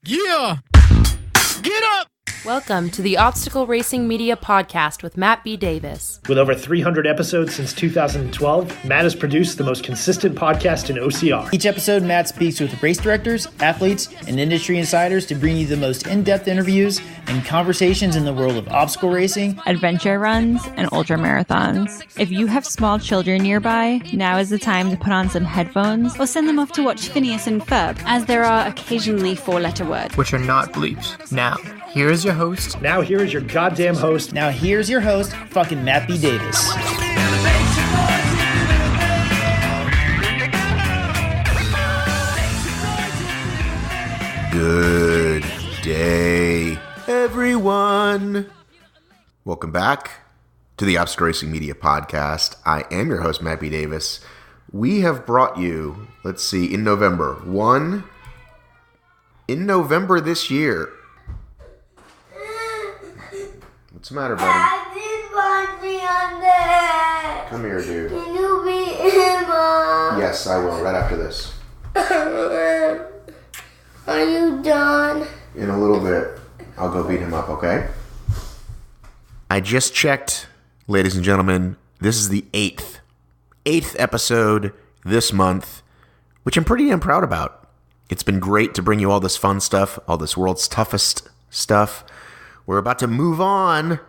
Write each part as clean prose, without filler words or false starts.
Yeah! Get up! Welcome to the Obstacle Racing Media Podcast with Matt B. Davis. With over 300 episodes since 2012, Matt has produced the most consistent podcast in OCR. Each episode, Matt speaks with race directors, athletes, and industry insiders to bring you the most in-depth interviews and conversations in the world of obstacle racing, adventure runs, and ultra marathons. If you have small children nearby, now is the time to put on some headphones or send them off to watch Phineas and Ferb, as there are occasionally four-letter words, which are not bleeps. Now, here is your host. Now here is your goddamn host. Now here's your host, fucking Matt B. Davis. Good day, everyone. Welcome back to the Obstacle Racing Media Podcast. I am your host, Matt B. Davis. We have brought you, in November. In November this year. What's the matter, buddy? Dad did want me on that. Come here, dude. Can you beat him up? Yes, I will, right after this. Are you done? In a little bit, I'll go beat him up, okay? I just checked, ladies and gentlemen. This is the eighth episode this month, which I'm pretty damn proud about. It's been great to bring you all this fun stuff, all this world's toughest stuff. We're about to move on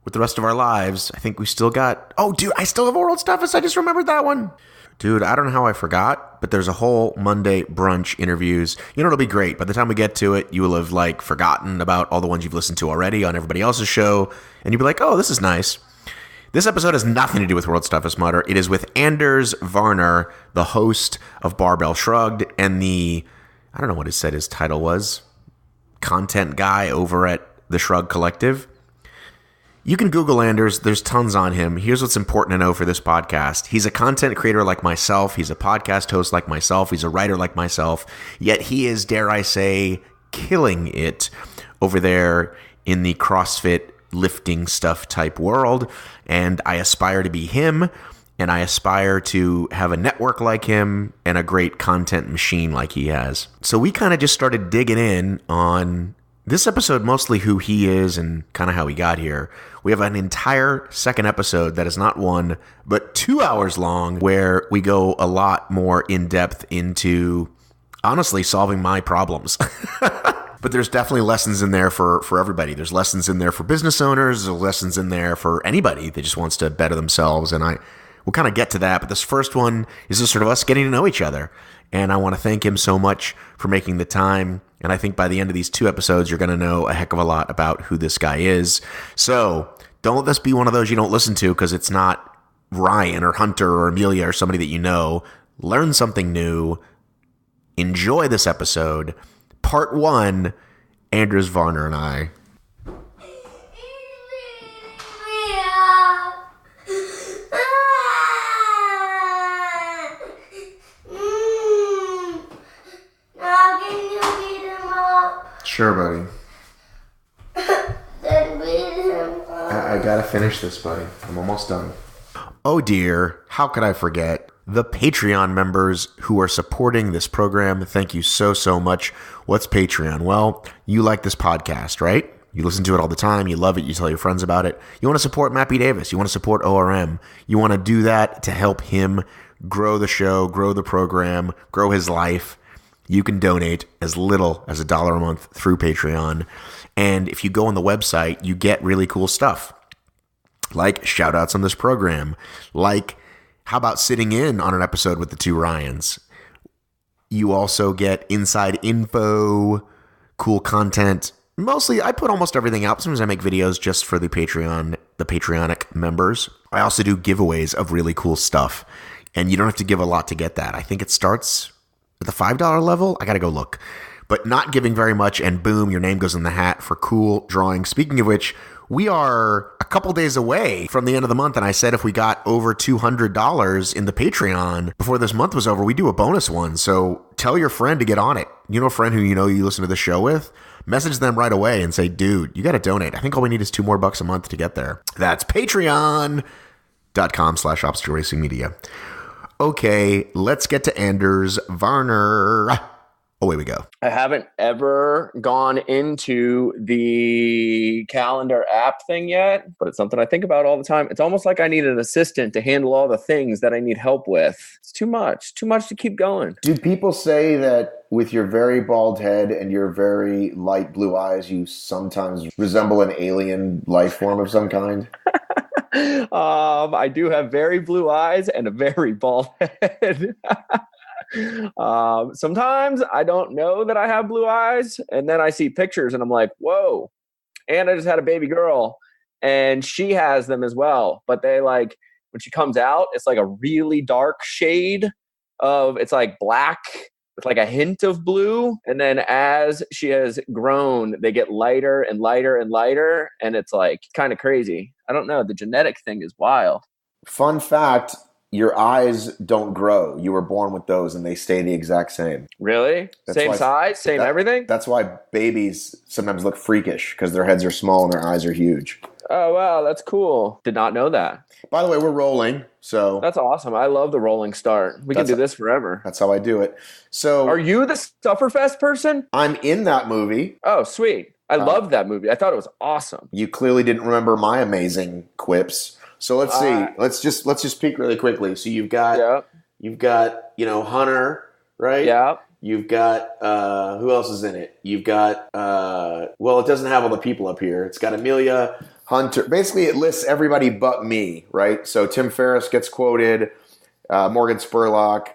with the rest of our lives. I think we still got... Oh, dude, I still have world's toughest. I just remembered that one. Dude, I don't know how I forgot, but there's a whole Monday brunch interviews. You know, it'll be great. By the time we get to it, you will have, forgotten about all the ones you've listened to already on everybody else's show. And you'll be like, oh, this is nice. This episode has nothing to do with World's Toughest Mudder. It is with Anders Varner, the host of Barbell Shrugged, and I don't know what his title was, content guy over at the Shrug Collective. You can Google Anders. There's tons on him. Here's what's important to know for this podcast. He's a content creator like myself. He's a podcast host like myself. He's a writer like myself. Yet he is, dare I say, killing it over there in the CrossFit lifting stuff type world. And I aspire to be him. And I aspire to have a network like him and a great content machine like he has. So we kind of just started digging in on this episode, mostly who he is and kind of how he got here. We have an entire second episode that is not 1, but 2 hours long, where we go a lot more in depth into, honestly, solving my problems. But there's definitely lessons in there for everybody. There's lessons in there for business owners. There's lessons in there for anybody that just wants to better themselves. And we'll kind of get to that. But this first one is just sort of us getting to know each other. And I want to thank him so much for making the time. And I think by the end of these 2 episodes, you're going to know a heck of a lot about who this guy is. So don't let this be one of those you don't listen to because it's not Ryan or Hunter or Amelia or somebody that you know. Learn something new. Enjoy this episode. Part 1, Anders Varner and I. Sure, buddy. Then beat him up. I gotta finish this, buddy. I'm almost done. Oh dear, how could I forget? The Patreon members who are supporting this program, thank you so, so much. What's Patreon? Well, you like this podcast, right? You listen to it all the time. You love it. You tell your friends about it. You want to support Matt B. Davis. You want to support ORM. You want to do that to help him grow the show, grow the program, grow his life. You can donate as little as $1 a month through Patreon. And if you go on the website, you get really cool stuff. Like shout outs on this program. Like, how about sitting in on an episode with the 2 Ryans? You also get inside info, cool content. Mostly, I put almost everything out. Sometimes I make videos just for the Patreonic members. I also do giveaways of really cool stuff. And you don't have to give a lot to get that. I think it starts at the $5 level. I got to go look. But not giving very much, and boom, your name goes in the hat for cool drawings. Speaking of which, we are a couple days away from the end of the month, and I said if we got over $200 in the Patreon before this month was over, we do a bonus one. So tell your friend to get on it. You know a friend who you listen to the show with? Message them right away and say, dude, you got to donate. I think all we need is $2 more a month to get there. That's patreon.com/obstacle racing media. Okay, let's get to Anders Varner. Away we go. I haven't ever gone into the calendar app thing yet, but it's something I think about all the time. It's almost like I need an assistant to handle all the things that I need help with. It's too much to keep going. Do people say that with your very bald head and your very light blue eyes, you sometimes resemble an alien life form of some kind? I do have very blue eyes and a very bald head. Sometimes I don't know that I have blue eyes, and then I see pictures and I'm like, whoa. And I just had a baby girl and she has them as well, but they like, when she comes out, it's like a really dark shade of, it's like black with like a hint of blue, and then as she has grown, they get lighter and lighter and lighter, and it's like kind of crazy. I don't know, the genetic thing is wild. Fun fact, your eyes don't grow. You were born with those and they stay the exact same. Really? Same size? Same everything? That's why babies sometimes look freakish, because their heads are small and their eyes are huge. Oh, wow. That's cool. Did not know that. By the way, we're rolling. So that's awesome. I love the rolling start. We can do this forever. That's how I do it. So are you the Sufferfest person? I'm in that movie. Oh, sweet. I loved that movie. I thought it was awesome. You clearly didn't remember my amazing quips. So let's see. Let's just peek really quickly. So you've got Hunter, right? Yeah. You've got who else is in it? You've got well, it doesn't have all the people up here. It's got Amelia, Hunter. Basically, it lists everybody but me, right? So Tim Ferriss gets quoted, Morgan Spurlock,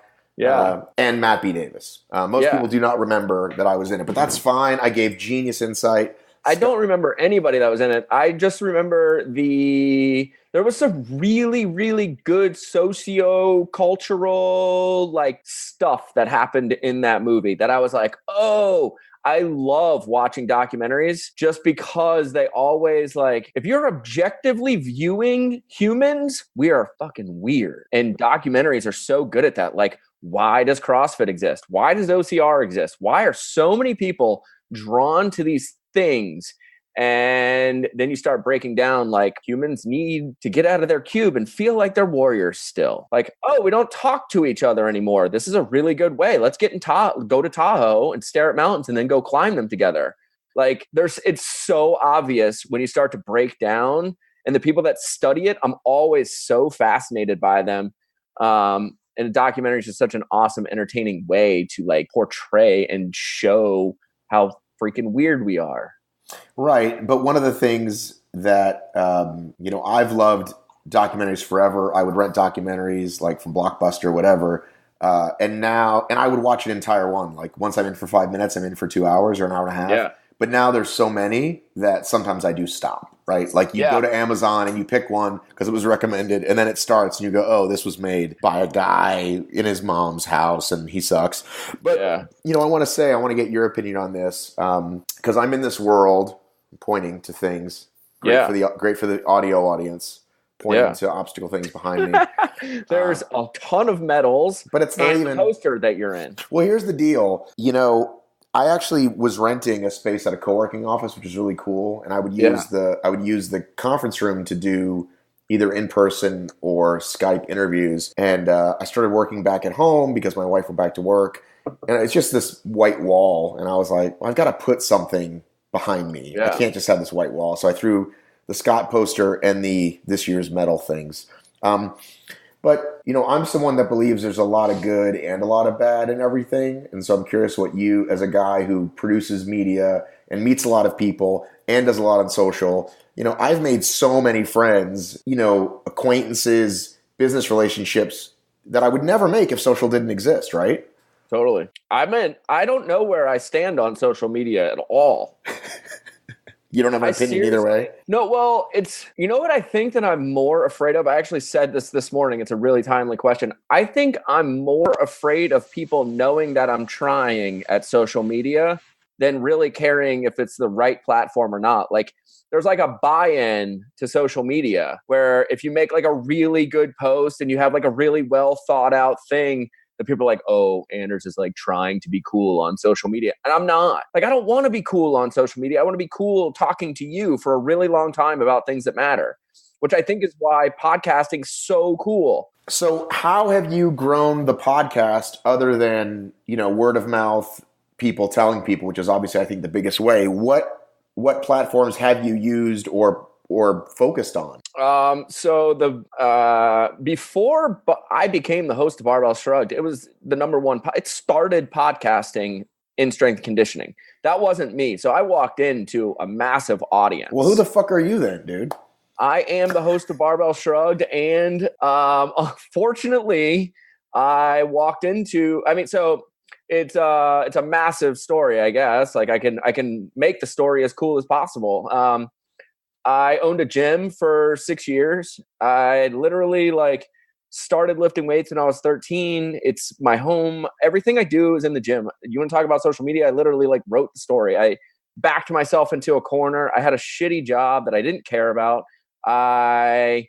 and Matt B. Davis. Most people do not remember that I was in it, but that's fine. I gave genius insight. I don't remember anybody that was in it. I just remember there was some really, really good socio-cultural like stuff that happened in that movie that I was like, oh, I love watching documentaries just because they always like, if you're objectively viewing humans, we are fucking weird. And documentaries are so good at that. Like, why does CrossFit exist? Why does OCR exist? Why are so many people drawn to these things? And then you start breaking down like humans need to get out of their cube and feel like they're warriors still. Like, oh, we don't talk to each other anymore. This is a really good way. Let's get go to Tahoe and stare at mountains and then go climb them together. Like it's so obvious when you start to break down, and the people that study it, I'm always so fascinated by them. And a documentary is just such an awesome, entertaining way to like portray and show how freaking weird we are. Right. But one of the things that, I've loved documentaries forever. I would rent documentaries like from Blockbuster or whatever. And I would watch an entire one. Like once I'm in for 5 minutes, I'm in for 2 hours or an hour and a half. Yeah. But now there's so many that sometimes I do stop, right? Like you go to Amazon and you pick one because it was recommended, and then it starts and you go, oh, this was made by a guy in his mom's house and he sucks. But, I want to get your opinion on this because I'm in this world pointing to things. Great for the audio audience. Pointing to obstacle things behind me. There's a ton of medals, but it's not even a poster that you're in. Well, here's the deal. I actually was renting a space at a co-working office, which is really cool, and I would use the conference room to do either in person or Skype interviews. And I started working back at home because my wife went back to work, and it's just this white wall. And I was like, well, I've got to put something behind me. I can't just have this white wall. So I threw the Scott poster and this year's medal things. But, I'm someone that believes there's a lot of good and a lot of bad in everything. And so I'm curious what you, as a guy who produces media and meets a lot of people and does a lot on social, I've made so many friends, acquaintances, business relationships that I would never make if social didn't exist, right? Totally. I don't know where I stand on social media at all. You don't have an opinion either way? No, well, you know what I think that I'm more afraid of? I actually said this morning. It's a really timely question. I think I'm more afraid of people knowing that I'm trying at social media than really caring if it's the right platform or not. Like there's like a buy-in to social media where if you make like a really good post and you have like a really well thought out thing, that people are like, oh, Anders is like trying to be cool on social media. And I'm not. Like, I don't want to be cool on social media. I want to be cool talking to you for a really long time about things that matter, which I think is why podcasting's so cool. So how have you grown the podcast other than, word of mouth, people telling people, which is obviously, I think, the biggest way. What platforms have you used or focused on? So before I became the host of Barbell Shrugged, it was the number one. It started podcasting in strength conditioning. That wasn't me. So I walked into a massive audience. Well, who the fuck are you then, dude? I am the host of Barbell Shrugged, and unfortunately, I walked into. I mean, so it's a massive story, I guess. Like I can make the story as cool as possible. I owned a gym for 6 years. I literally started lifting weights when I was 13. It's my home. Everything I do is in the gym. You want to talk about social media? I literally wrote the story. I backed myself into a corner. I had a shitty job that I didn't care about.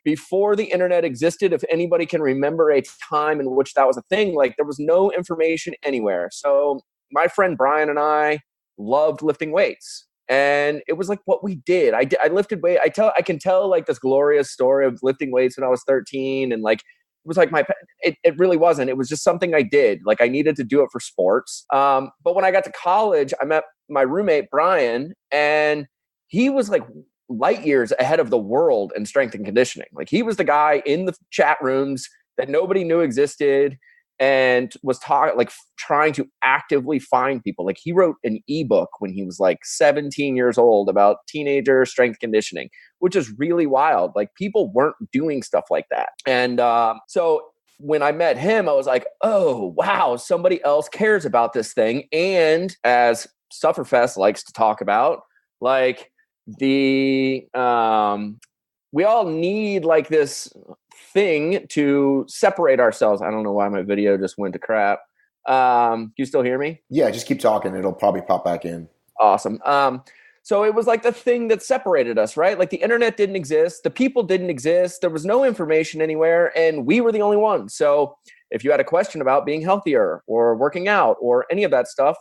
Before the internet existed, if anybody can remember a time in which that was a thing, there was no information anywhere. So my friend Brian and I loved lifting weights, and it was what we did. I lifted weight. I can tell this glorious story of lifting weights when I was 13, and it was it really wasn't. It was just something I did. I needed to do it for sports. But when I got to college, I met my roommate Brian, and he was light years ahead of the world in strength and conditioning. He was the guy in the chat rooms that nobody knew existed and was trying to actively find people. He wrote an ebook when he was 17 years old about teenager strength conditioning, which is really wild. People weren't doing stuff like that. And so when I met him, I was like, oh, wow, somebody else cares about this thing. And as Sufferfest likes to talk about, we all need this thing to separate ourselves. I don't know why my video just went to crap. You still hear me? Yeah, just keep talking. It'll probably pop back in. Awesome. So it was the thing that separated us, right? The internet didn't exist. The people didn't exist. There was no information anywhere, and we were the only ones. So if you had a question about being healthier or working out or any of that stuff,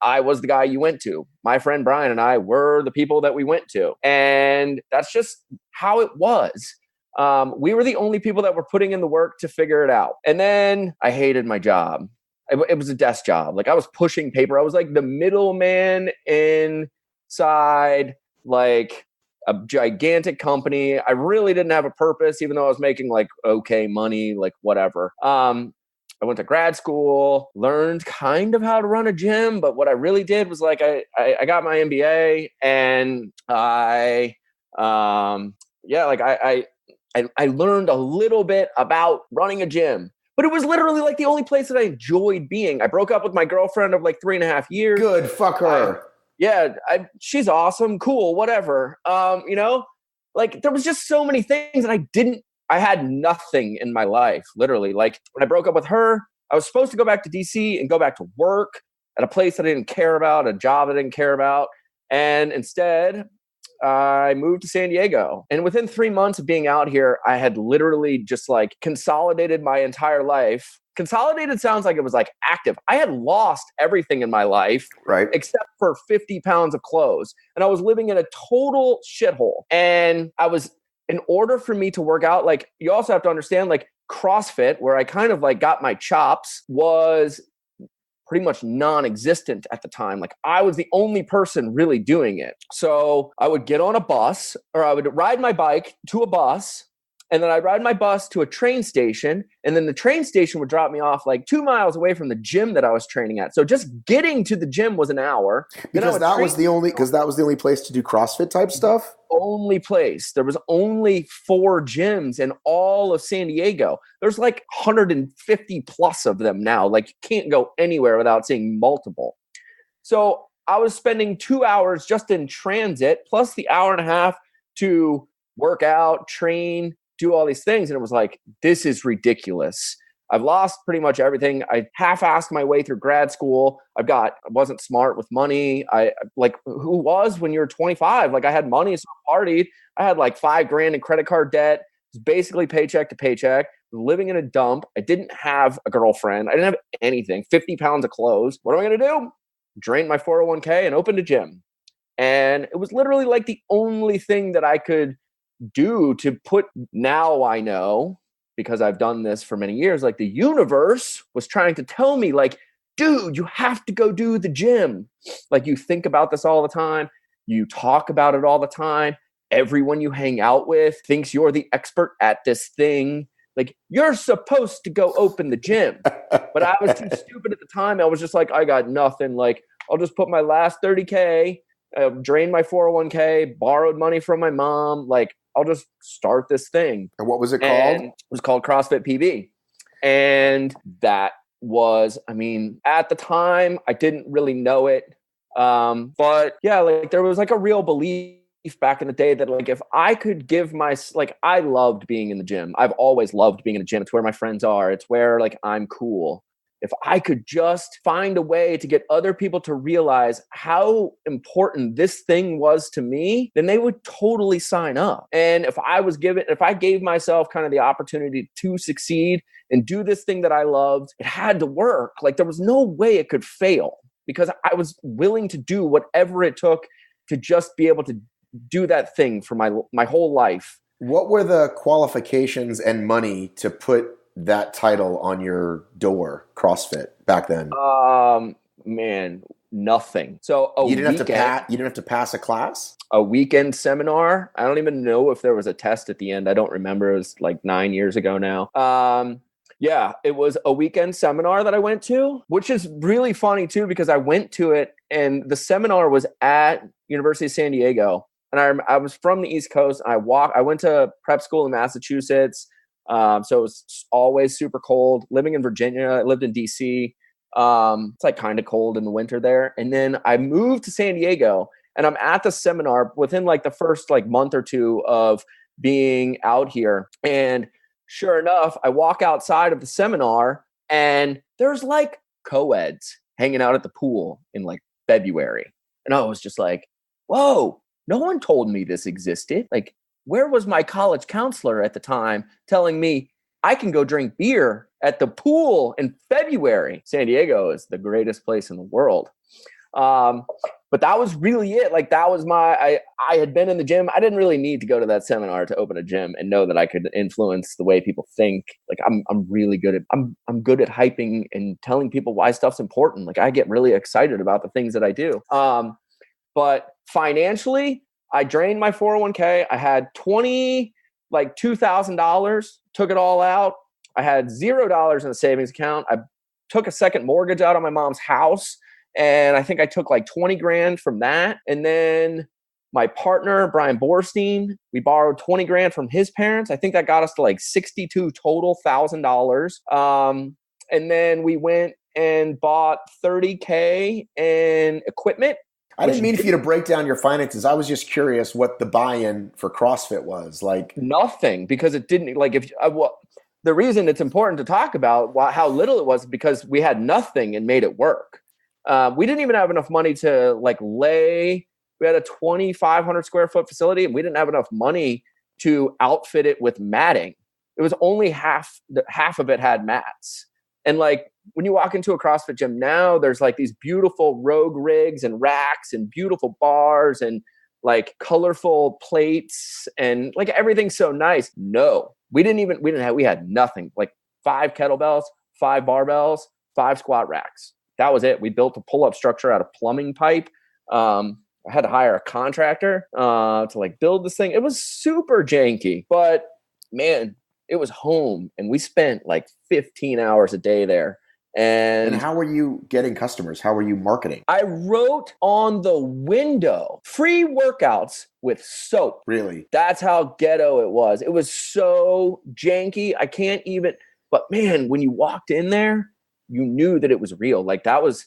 I was the guy you went to. My friend Brian and I were the people that we went to. And that's just how it was. We were the only people that were putting in the work to figure it out. And then I hated my job. It was a desk job. I was pushing paper. I was the middleman inside a gigantic company. I really didn't have a purpose, even though I was making okay money, whatever. I went to grad school, learned kind of how to run a gym, but what I really did was I got my MBA, and I learned a little bit about running a gym. But it was literally the only place that I enjoyed being. I broke up with my girlfriend of 3.5 years. Good, fuck her. She's awesome, cool, whatever. There was just so many things, and I had nothing in my life, literally. When I broke up with her, I was supposed to go back to DC and go back to work at a place that I didn't care about, a job I didn't care about. And instead, I moved to San Diego. And within 3 months of being out here, I had literally just consolidated my entire life. Consolidated sounds like it was active. I had lost everything in my life, right, except for 50 pounds of clothes. And I was living in a total shithole. And in order for me to work out, you also have to understand, CrossFit, where I kind of got my chops, was pretty much non-existent at the time. I was the only person really doing it. So I would get on a bus, or I would ride my bike to a bus, and then I'd ride my bus to a train station, and then the train station would drop me off 2 miles away from the gym that I was training at. So just getting to the gym was an hour. Because that was the only place to do CrossFit type stuff? Only place. There was only 4 gyms in all of San Diego. There's 150 plus of them now. You can't go anywhere without seeing multiple. So I was spending 2 hours just in transit, plus the hour and a half to work out, train, do all these things. And it was this is ridiculous. I've lost pretty much everything. I half-assed my way through grad school. I wasn't smart with money. Who was when you're 25? I had money, so I partied. I had $5,000 in credit card debt. It was basically paycheck to paycheck. Living in a dump. I didn't have a girlfriend. I didn't have anything. 50 pounds of clothes. What am I going to do? Drained my 401k and opened a gym. And it was literally the only thing that I could do to put. Now I know, because I've done this for many years, the universe was trying to tell me dude, you have to go do the gym. Like, you think about this all the time. You talk about it all the time. Everyone you hang out with thinks you're the expert at this thing. Like, you're supposed to go open the gym. But I was too stupid at the time. I was just like, I got nothing. Like, I'll just put my last $30K, drain my 401k, borrowed money from my mom. Like, I'll just start this thing. And what was it called? And it was called CrossFit PB. And that was, I mean, at the time, I didn't really know it. But yeah, like, there was like a real belief back in the day that, like, if I could give I loved being in the gym. I've always loved being in the gym. It's where my friends are. It's where, like, I'm cool. If I could just find a way to get other people to realize how important this thing was to me, then they would totally sign up. And if I gave myself kind of the opportunity to succeed and do this thing that I loved, it had to work. Like, there was no way it could fail, because I was willing to do whatever it took to just be able to do that thing for my whole life. What were the qualifications and money to put that title on your door, CrossFit, back then? Man, nothing. So you didn't have to pass a class? A weekend seminar. I don't even know if there was a test at the end. I don't remember. It was like 9 years ago now. Yeah, it was a weekend seminar that I went to, which is really funny too, because I went to it and the seminar was at University of San Diego. And I was from the East Coast. I went to prep school in Massachusetts. So it was always super cold. Living in Virginia, I lived in DC. It's like kind of cold in the winter there. And then I moved to San Diego, and I'm at the seminar within like the first like month or two of being out here. And sure enough, I walk outside of the seminar and there's like co-eds hanging out at the pool in like February. And I was just like, whoa, no one told me this existed. Like, where was my college counselor at the time telling me I can go drink beer at the pool in February? San Diego is the greatest place in the world. But that was really it. Like, that was I had been in the gym. I didn't really need to go to that seminar to open a gym and know that I could influence the way people think. Like, I'm really good at, I'm good at hyping and telling people why stuff's important. Like, I get really excited about the things that I do. But financially, I drained my 401k. I had $2,000, took it all out. I had $0 in the savings account. I took a second mortgage out on my mom's house. And I think I took like 20 grand from that. And then my partner, Brian Borstein, we borrowed 20 grand from his parents. I think that got us to like 62 total $1,000. And then we went and bought 30K in equipment. I didn't mean for you to break down your finances. I was just curious what the buy-in for CrossFit was like. Nothing, because it didn't like the reason it's important to talk about how little it was because we had nothing and made it work. We didn't even have enough money to like lay. We had a 2,500 square foot facility and we didn't have enough money to outfit it with matting. It was only half of it had mats. And like, when you walk into a CrossFit gym now, there's like these beautiful Rogue rigs and racks and beautiful bars and like colorful plates and like everything's so nice. No, we had nothing. Like 5 kettlebells, 5 barbells, 5 squat racks. That was it. We built a pull-up structure out of plumbing pipe. I had to hire a contractor to like build this thing. It was super janky, but man, it was home and we spent like 15 hours a day there. And how were you getting customers? How were you marketing? I wrote on the window, free workouts with soap. Really? That's how ghetto it was. It was so janky. I can't even, but man, when you walked in there, you knew that it was real. Like that was,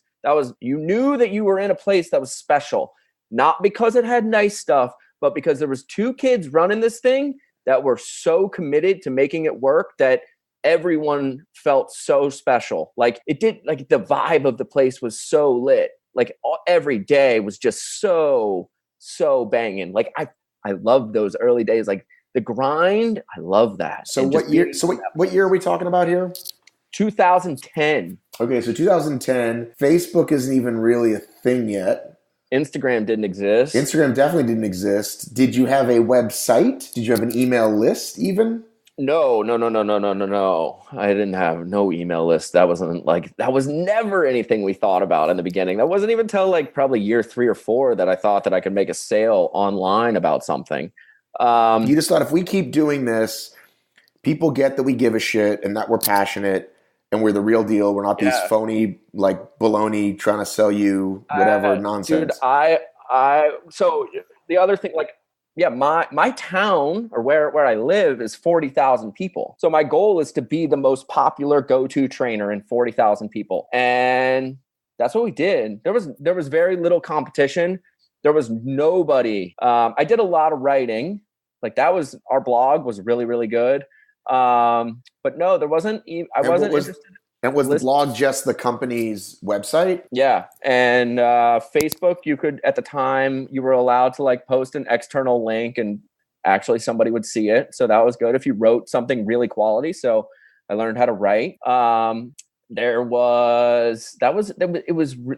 you knew that you were in a place that was special, not because it had nice stuff, but because there was 2 kids running this thing that were so committed to making it work that everyone felt so special. Like it did, like the vibe of the place was so lit. Like every day was just so banging. Like I love those early days, like the grind. I love that. So what year are we talking about here? 2010. Okay. So 2010, Facebook isn't even really a thing yet. Instagram didn't exist. Instagram definitely didn't exist. Did you have a website? Did you have an email list even? No. I didn't have no email list. That was never anything we thought about in the beginning. That wasn't even till like probably year 3 or 4 that I thought that I could make a sale online about something. You just thought if we keep doing this, people get that we give a shit and that we're passionate and we're the real deal. We're not these phony like baloney trying to sell you whatever nonsense. Dude, so the other thing, like, yeah, my town or where I live is 40,000 people. So my goal is to be the most popular go-to trainer in 40,000 people. And that's what we did. There was very little competition. There was nobody. I did a lot of writing. Like our blog was really, really good. But no, there wasn't, I wasn't interested. And was the blog just the company's website? Yeah. And Facebook, you could, at the time, you were allowed to like post an external link and actually somebody would see it. So that was good if you wrote something really quality. So I learned how to write. It was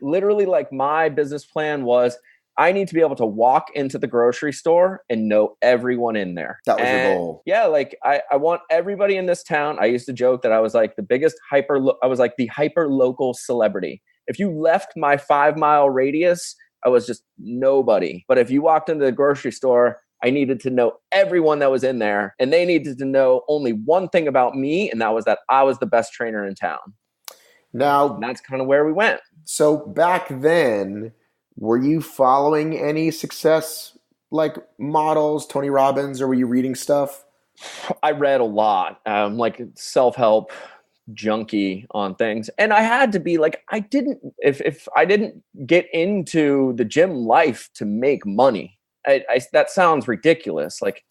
literally like my business plan was I need to be able to walk into the grocery store and know everyone in there. That was your goal. Yeah. Like I want everybody in this town. I used to joke that I was like I was like the hyper local celebrity. If you left my 5-mile radius, I was just nobody. But if you walked into the grocery store, I needed to know everyone that was in there, and they needed to know only one thing about me. And that was that I was the best trainer in town. Now, and that's kind of where we went. So back then, were you following any success like models, Tony Robbins, or were you reading stuff? I read a lot, like self-help junkie on things. And I had to be like, if I didn't get into the gym life to make money, that sounds ridiculous. Like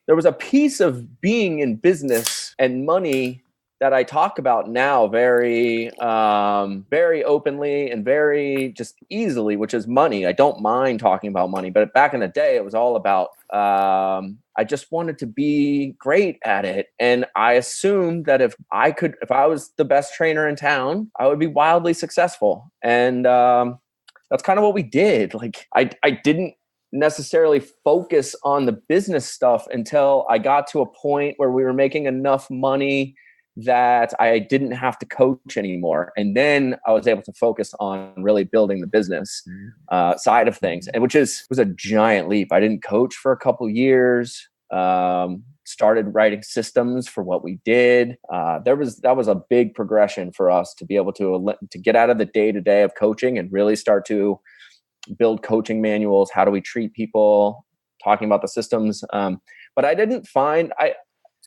there was a piece of being in business and money that I talk about now very, very openly and very just easily, which is money. I don't mind talking about money, but back in the day, it was all about, I just wanted to be great at it. And I assumed that if I was the best trainer in town, I would be wildly successful. And that's kind of what we did. Like I didn't necessarily focus on the business stuff until I got to a point where we were making enough money that I didn't have to coach anymore. And then I was able to focus on really building the business side of things, and was a giant leap. I didn't coach for a couple years, started writing systems for what we did. That was a big progression for us to be able to get out of the day-to-day of coaching and really start to build coaching manuals. How do we treat people, talking about the systems. But I didn't find,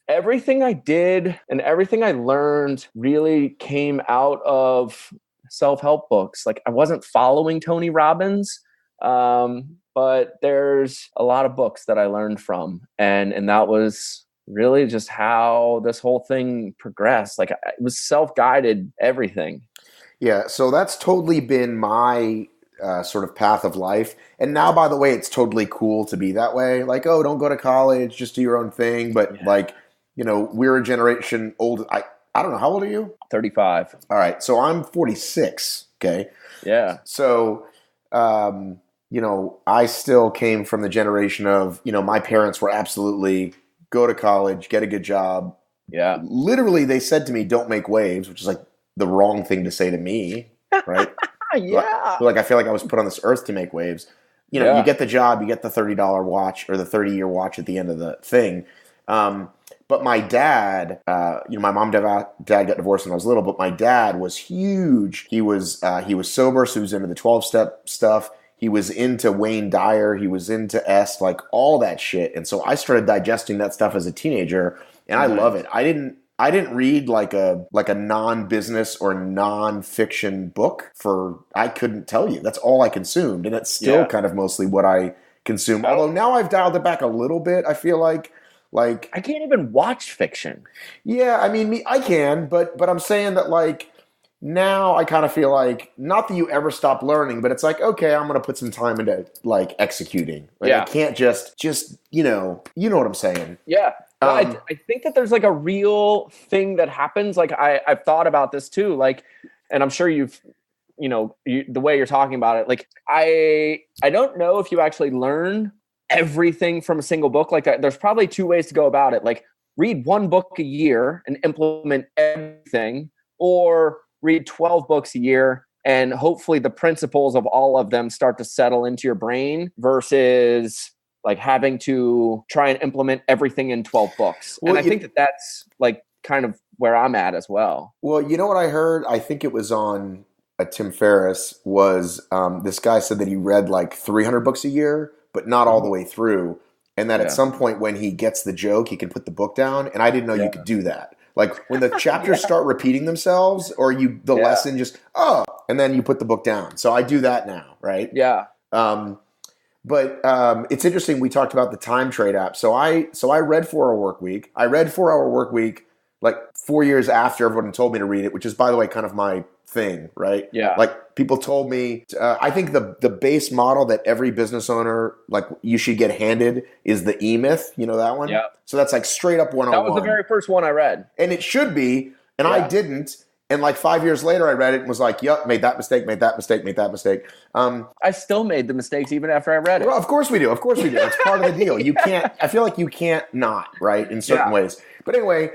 everything I did and everything I learned really came out of self-help books. Like I wasn't following Tony Robbins, but there's a lot of books that I learned from. And that was really just how this whole thing progressed. Like it was self-guided, everything. Yeah. So that's totally been my sort of path of life. And now, by the way, it's totally cool to be that way. Like, oh, don't go to college, just do your own thing. But like, you know, we're a generation old. I don't know. How old are you? 35. All right. So I'm 46. Okay. Yeah. So, you know, I still came from the generation of, you know, my parents were absolutely go to college, get a good job. Yeah. Literally, they said to me, don't make waves, which is like the wrong thing to say to me. Right. Yeah. Like I feel like I was put on this earth to make waves. You know, you get the job, you get the $30 watch or the 30-year watch at the end of the thing. But my dad, you know, my mom and dad got divorced when I was little, but my dad was huge. He was sober, so he was into the 12-step stuff. He was into Wayne Dyer. He was into like all that shit. And so I started digesting that stuff as a teenager, and I love it. I didn't read like a non-business or non-fiction book I couldn't tell you. That's all I consumed, and it's still kind of mostly what I consume. Although now I've dialed it back a little bit. I feel like I can't even watch fiction. Yeah, I mean, I can, but I'm saying that like now I kind of feel like not that you ever stop learning, but it's like, okay, I'm going to put some time into like executing. Like, I can't just you know what I'm saying. Yeah. I think that there's like a real thing that happens. Like I've thought about this too. Like, and I'm sure the way you're talking about it, like I don't know if you actually learn everything from a single book. Like there's probably two ways to go about it. Like read 1 book a year and implement everything, or read 12 books a year and hopefully the principles of all of them start to settle into your brain versus like having to try and implement everything in 12 books. Well, and I think that that's like kind of where I'm at as well. Well, you know what I heard? I think it was on Tim Ferriss was this guy said that he read like 300 books a year, but not all the way through. And that at some point when he gets the joke, he can put the book down. And I didn't know you could do that. Like when the chapters start repeating themselves or the lesson just, and then you put the book down. So I do that now, right? Yeah. But it's interesting. We talked about the time trade app. So I read 4 Hour Work Week. I read 4 Hour Work Week like 4 years after everyone told me to read it, which is, by the way, kind of my thing, right? Yeah. Like people told me, I think the base model that every business owner, like you should get handed is the E-Myth. You know that one? Yeah. So that's like straight up 101. That was the very first one I read. And it should be, and I didn't. And like 5 years later, I read it and was like, yep, made that mistake, made that mistake, made that mistake. I still made the mistakes even after I read it. Well, of course we do. Of course we do. It's part of the deal. You can't, I feel like you can't not, right, in certain ways. But anyway,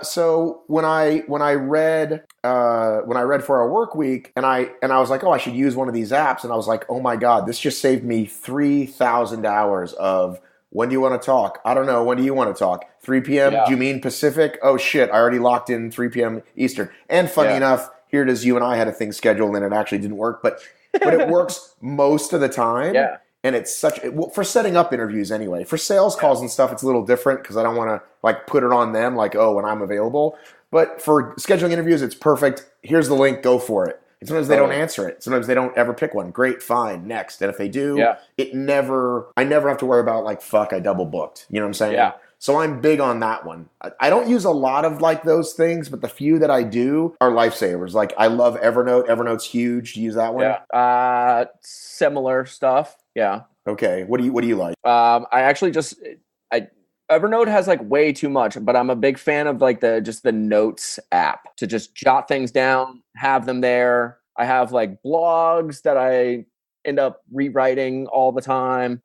so when I read 4 Hour Work Week and I was like, oh, I should use one of these apps. And I was like, oh my God, this just saved me 3,000 hours of when do you want to talk? I don't know. When do you want to talk? 3 p.m. Do you mean Pacific? Oh shit, I already locked in 3 p.m. Eastern. And funny enough, here it is, you and I had a thing scheduled and it actually didn't work, but it works most of the time. Yeah. And it's for setting up interviews anyway. For sales calls and stuff, it's a little different because I don't want to like put it on them like, oh, when I'm available. But for scheduling interviews, it's perfect. Here's the link, go for it. And sometimes they don't answer it. Sometimes they don't ever pick one. Great, fine, next. And if they do, I never have to worry about like, fuck, I double booked. You know what I'm saying? Yeah. So I'm big on that one. I don't use a lot of like those things, but the few that I do are lifesavers. Like I love Evernote. Evernote's huge. Do you use that one? Yeah. Similar stuff. Yeah. Okay. What do you like? I actually Evernote has like way too much, but I'm a big fan of like the Notes app to just jot things down, have them there. I have like blogs that I end up rewriting all the time,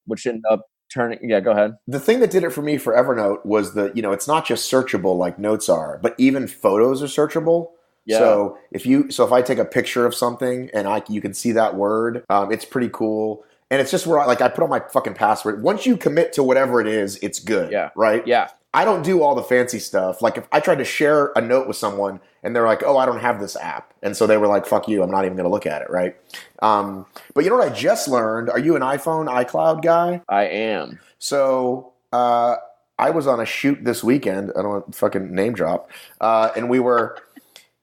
which end up turning. Yeah, go ahead. The thing that did it for me for Evernote was it's not just searchable like notes are, but even photos are searchable. Yeah. So if I take a picture of something and you can see that word, it's pretty cool. And it's just where I put on my fucking password. Once you commit to whatever it is, it's good. Yeah. Right? Yeah. I don't do all the fancy stuff. Like if I tried to share a note with someone and they're like, oh, I don't have this app. And so they were like, fuck you, I'm not even going to look at it. Right. But you know what I just learned? Are you an iCloud guy? I am. So I was on a shoot this weekend. I don't want to fucking name drop. And we were,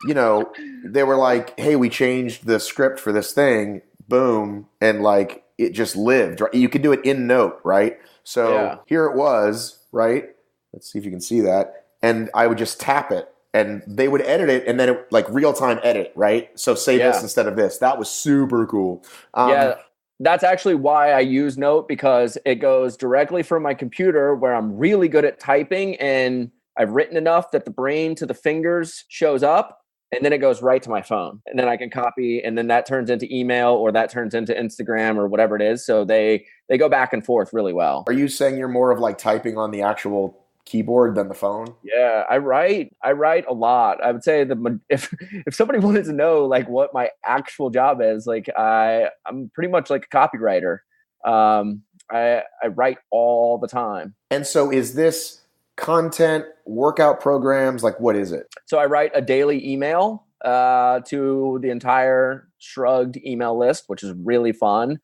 they were like, hey, we changed the script for this thing. Boom. And like, it just lived, right? You could do it in Note, right? So here it was, right? Let's see if you can see that. And I would just tap it and they would edit it and then it like real time edit, right? So say this instead of this. That was super cool. That's actually why I use Note, because it goes directly from my computer where I'm really good at typing and I've written enough that the brain to the fingers shows up. And then it goes right to my phone. And then I can copy, and then that turns into email or that turns into Instagram or whatever it is. So they go back and forth really well. Are you saying you're more of like typing on the actual keyboard than the phone? Yeah, I write a lot. I would say if somebody wanted to know like what my actual job is, like I'm pretty much like a copywriter. I write all the time. And so is this content, workout programs, like what is it? So I write a daily email to the entire Shrugged email list, which is really fun.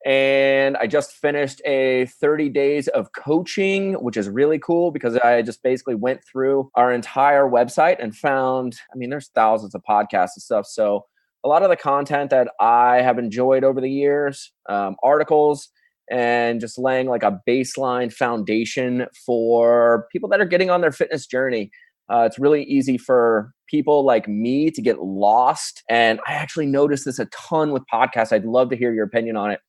And I just finished a 30 days of coaching, which is really cool because I just basically went through our entire website and found, there's thousands of podcasts and stuff. So a lot of the content that I have enjoyed over the years, articles, and just laying like a baseline foundation for people that are getting on their fitness journey. It's really easy for people like me to get lost. And I actually noticed this a ton with podcasts. I'd love to hear your opinion on it.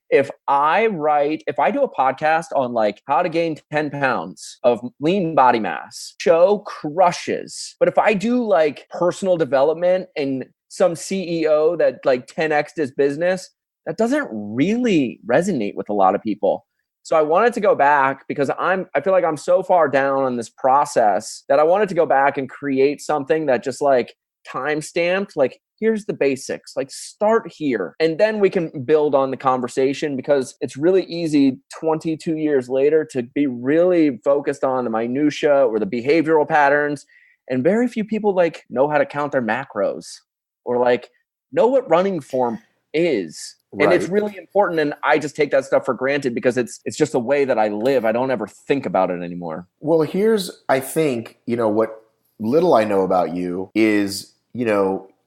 If I do a podcast on like how to gain 10 pounds of lean body mass, show crushes. But if I do like personal development and some CEO that like 10x'd his business, that doesn't really resonate with a lot of people. So I wanted to go back because I feel like I'm so far down on this process that I wanted to go back and create something that just like time stamped, like here's the basics, like start here. And then we can build on the conversation, because it's really easy 22 years later to be really focused on the minutia or the behavioral patterns. And very few people like know how to count their macros or like know what running form is. Right. And it's really important. And I just take that stuff for granted because it's just the way that I live. I don't ever think about it anymore. Well, here's, I think, what little I know about you is,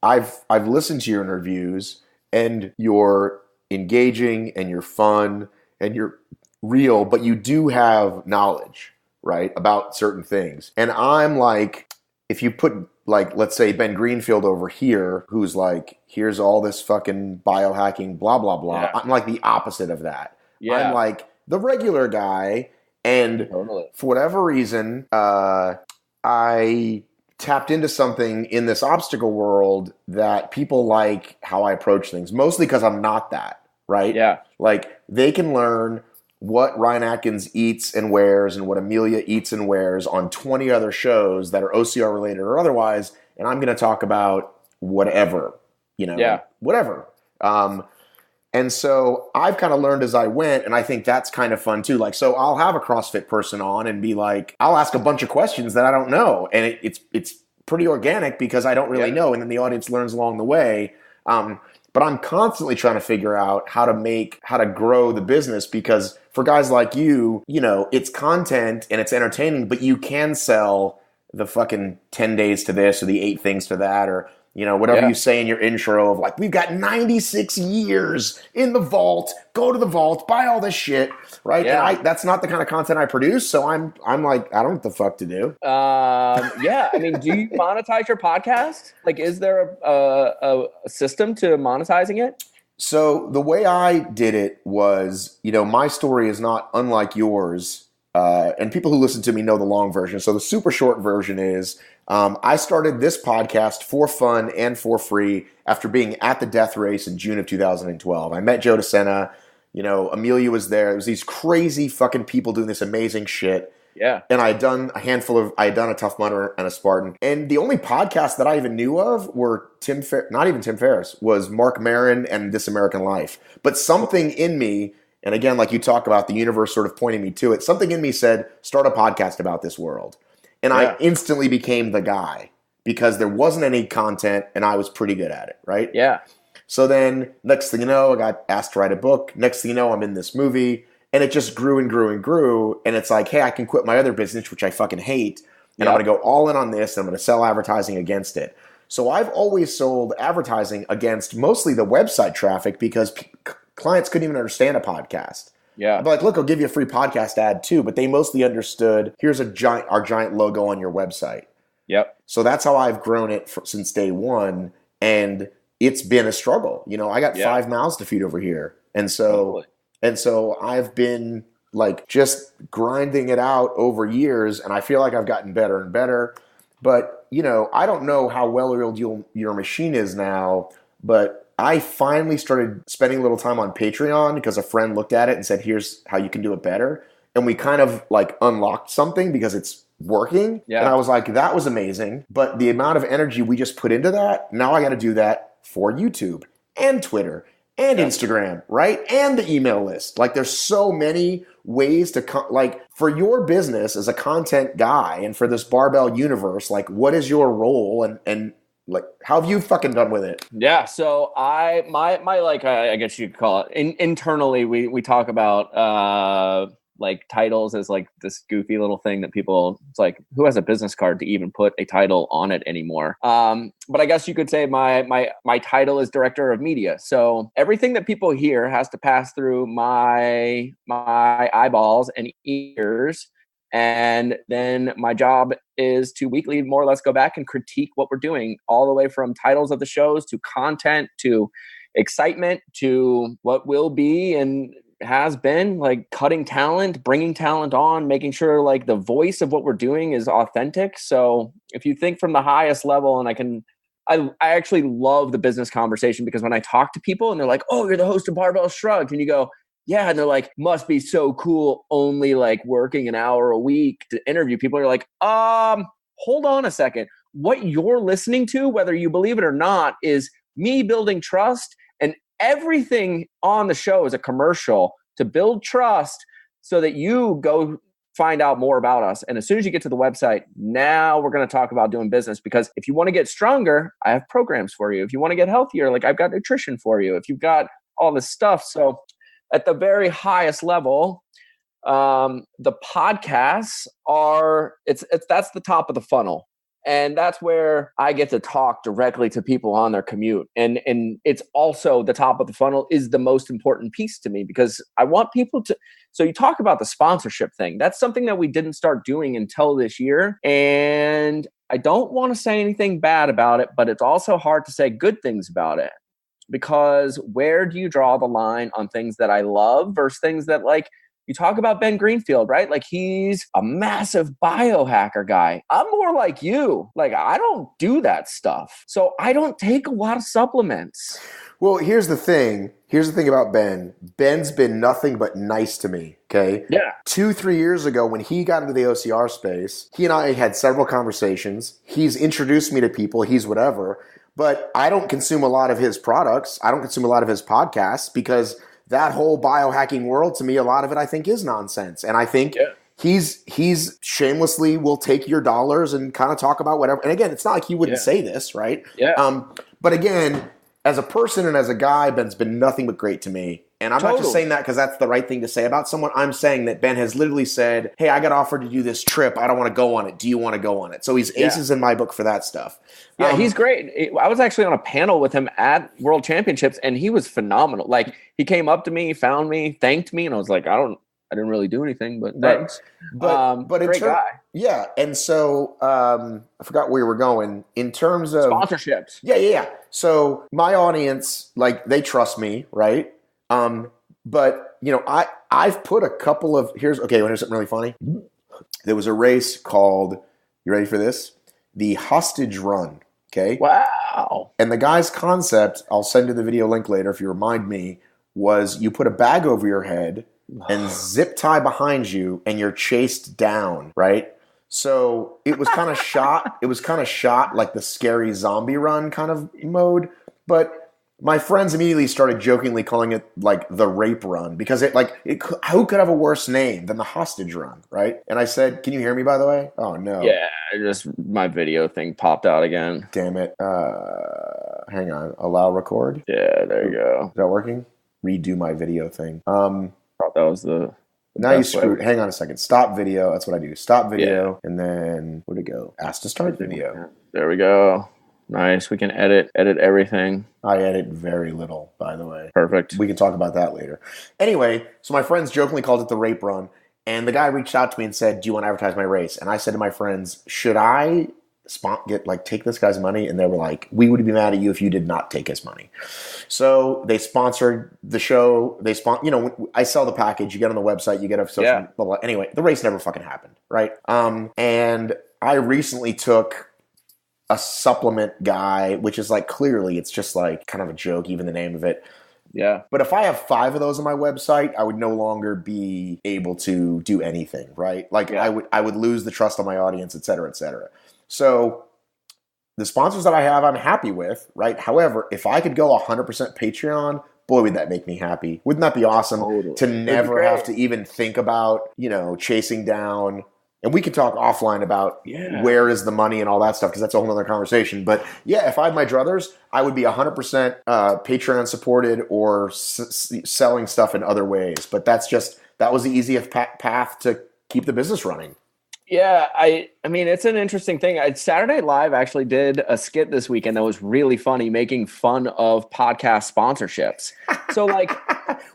I've listened to your interviews and you're engaging and you're fun and you're real, but you do have knowledge, right, about certain things. And I'm like, if you put like, let's say Ben Greenfield over here, who's like, here's all this fucking biohacking, blah, blah, blah. Yeah. I'm like the opposite of that. Yeah. I'm like the regular guy. And for whatever reason, I tapped into something in this obstacle world that people like how I approach things, mostly because I'm not that, right? Yeah. Like they can learn what Ryan Atkins eats and wears and what Amelia eats and wears on 20 other shows that are OCR related or otherwise, and I'm going to talk about whatever, whatever. And so I've kind of learned as I went, and I think that's kind of fun too. Like, so I'll have a CrossFit person on and be like, I'll ask a bunch of questions that I don't know, and it's pretty organic because I don't really know, and then the audience learns along the way. But I'm constantly trying to figure out how to grow the business, because for guys like you, it's content and it's entertaining, but you can sell the fucking 10 days to this or the 8 things to that, or, whatever you say in your intro of like, we've got 96 years in the vault, go to the vault, buy all this shit, right? Yeah. And that's not the kind of content I produce. So I'm like, I don't know what the fuck to do. Yeah. I mean, do you monetize your podcast? Like, is there a system to monetizing it? So the way I did it was, my story is not unlike yours. And people who listen to me know the long version. So the super short version is, I started this podcast for fun and for free after being at the death race in June of 2012. I met Joe DeSena, Amelia was there. It was these crazy fucking people doing this amazing shit. Yeah. And I had done a Tough Mudder and a Spartan. And the only podcast that I even knew of were not even Tim Ferriss, was Mark Maron and This American Life. But something in me, and again, like you talk about the universe sort of pointing me to it, something in me said, start a podcast about this world. And I instantly became the guy because there wasn't any content and I was pretty good at it, right? Yeah. So then next thing you know, I got asked to write a book. Next thing you know, I'm in this movie. And it just grew and grew and grew. And it's like, hey, I can quit my other business, which I fucking hate. And I'm going to go all in on this. And I'm going to sell advertising against it. So I've always sold advertising against mostly the website traffic because clients couldn't even understand a podcast. Yeah. I'd be like, look, I'll give you a free podcast ad too. But they mostly understood, here's our giant logo on your website. Yep. So that's how I've grown it since day one. And it's been a struggle. I got 5 mouths to feed over here. And so, I've been like just grinding it out over years. And I feel like I've gotten better and better. But, I don't know how well-oiled your machine is now, but I finally started spending a little time on Patreon because a friend looked at it and said, here's how you can do it better. And we kind of like unlocked something because it's working. Yeah. And I was like, that was amazing. But the amount of energy we just put into that, now I got to do that for YouTube and Twitter and Instagram, right? And the email list. Like there's so many ways to, like for your business as a content guy and for this barbell universe, like what is your role and like, how have you fucking done with it? Yeah. So I guess you could call it internally. We talk about like titles as like this goofy little thing that people, it's like, who has a business card to even put a title on it anymore? But I guess you could say my title is director of media. So everything that people hear has to pass through my eyeballs and ears. And then my job is to weekly more or less go back and critique what we're doing, all the way from titles of the shows to content to excitement to what will be and has been, like cutting talent, bringing talent on, making sure like the voice of what we're doing is authentic. So if you think from the highest level, and I actually love the business conversation, because when I talk to people and they're like, oh, you're the host of Barbell Shrugged, and you go, yeah. And they're like, must be so cool only like working an hour a week to interview people. You're like, hold on a second. What you're listening to, whether you believe it or not, is me building trust, and everything on the show is a commercial to build trust so that you go find out more about us. And as soon as you get to the website, now we're going to talk about doing business, because if you want to get stronger, I have programs for you. If you want to get healthier, like I've got nutrition for you. If you've got all this stuff. So at the very highest level, the podcasts are, that's the top of the funnel. And that's where I get to talk directly to people on their commute. And it's also the top of the funnel is the most important piece to me, because I want people to, so you talk about the sponsorship thing. That's something that we didn't start doing until this year. And I don't want to say anything bad about it, but it's also hard to say good things about it, because where do you draw the line on things that I love versus things that, like, you talk about Ben Greenfield, right? Like, he's a massive biohacker guy. I'm more like you. Like, I don't do that stuff. So I don't take a lot of supplements. Well, here's the thing. Here's the thing about Ben. Ben's been nothing but nice to me, okay? Yeah. 2-3 years ago, when he got into the OCR space, he and I had several conversations. He's introduced me to people. He's whatever. But I don't consume a lot of his products. I don't consume a lot of his podcasts, because that whole biohacking world, to me, a lot of it I think is nonsense. And I think he's shamelessly will take your dollars and kind of talk about whatever. And again, it's not like he wouldn't say this, right? Yeah. But again, as a person and as a guy, Ben's been nothing but great to me. And I'm not just saying that because that's the right thing to say about someone. I'm saying that Ben has literally said, hey, I got offered to do this trip. I don't want to go on it. Do you want to go on it? So he's aces in my book for that stuff. Yeah, he's great. I was actually on a panel with him at World Championships, and he was phenomenal. Like, he came up to me, found me, thanked me, and I was like, I didn't really do anything, but thanks. But great guy. Yeah, and so I forgot where we were going in terms of sponsorships. Yeah. So my audience, like, they trust me, right? But you know, I've put a couple of here's something really funny. There was a race called, you ready for this? The Hostage Run. Okay. Wow. And the guy's concept, I'll send you the video link later if you remind me, was you put a bag over your head and zip tie behind you, and you're chased down, right? So it was kind of shot. It was kind of shot like the scary zombie run kind of mode, but my friends immediately started jokingly calling it like the rape run, because who could have a worse name than the hostage run, right? And I said, can you hear me, by the way? Oh, no. Yeah, just my video thing popped out again. Damn it. Hang on. Allow record? Yeah, there you go. Is that working? Redo my video thing. Thought that was the now you screwed. Hang on a second. Stop video. That's what I do. Stop video. And then, where'd it go? Ask to start video. There we go. Nice. We can edit everything. I edit very little, by the way. Perfect. We can talk about that later. Anyway, so my friends jokingly called it the rape run, and the guy reached out to me and said, do you want to advertise my race? And I said to my friends, should I take this guy's money? And they were like, we would be mad at you if you did not take his money. So they sponsored the show. I sell the package. You get on the website, you get a social, blah, blah. Anyway, the race never fucking happened, right? And I recently took a supplement guy, which is like, clearly it's just like kind of a joke, even the name of it. Yeah. But if I have 5 of those on my website, I would no longer be able to do anything, right? Like, I would lose the trust of my audience, et cetera, et cetera. So the sponsors that I have, I'm happy with, right? However, if I could go 100% Patreon, boy, would that make me happy. Wouldn't that be awesome to never have to even think about, chasing down. And we could talk offline about where is the money and all that stuff, because that's a whole other conversation. But yeah, if I had my druthers, I would be 100% Patreon supported or selling stuff in other ways. But that was the easiest path to keep the business running. Yeah, I mean, it's an interesting thing. Saturday Night Live actually did a skit this weekend that was really funny, making fun of podcast sponsorships. So like,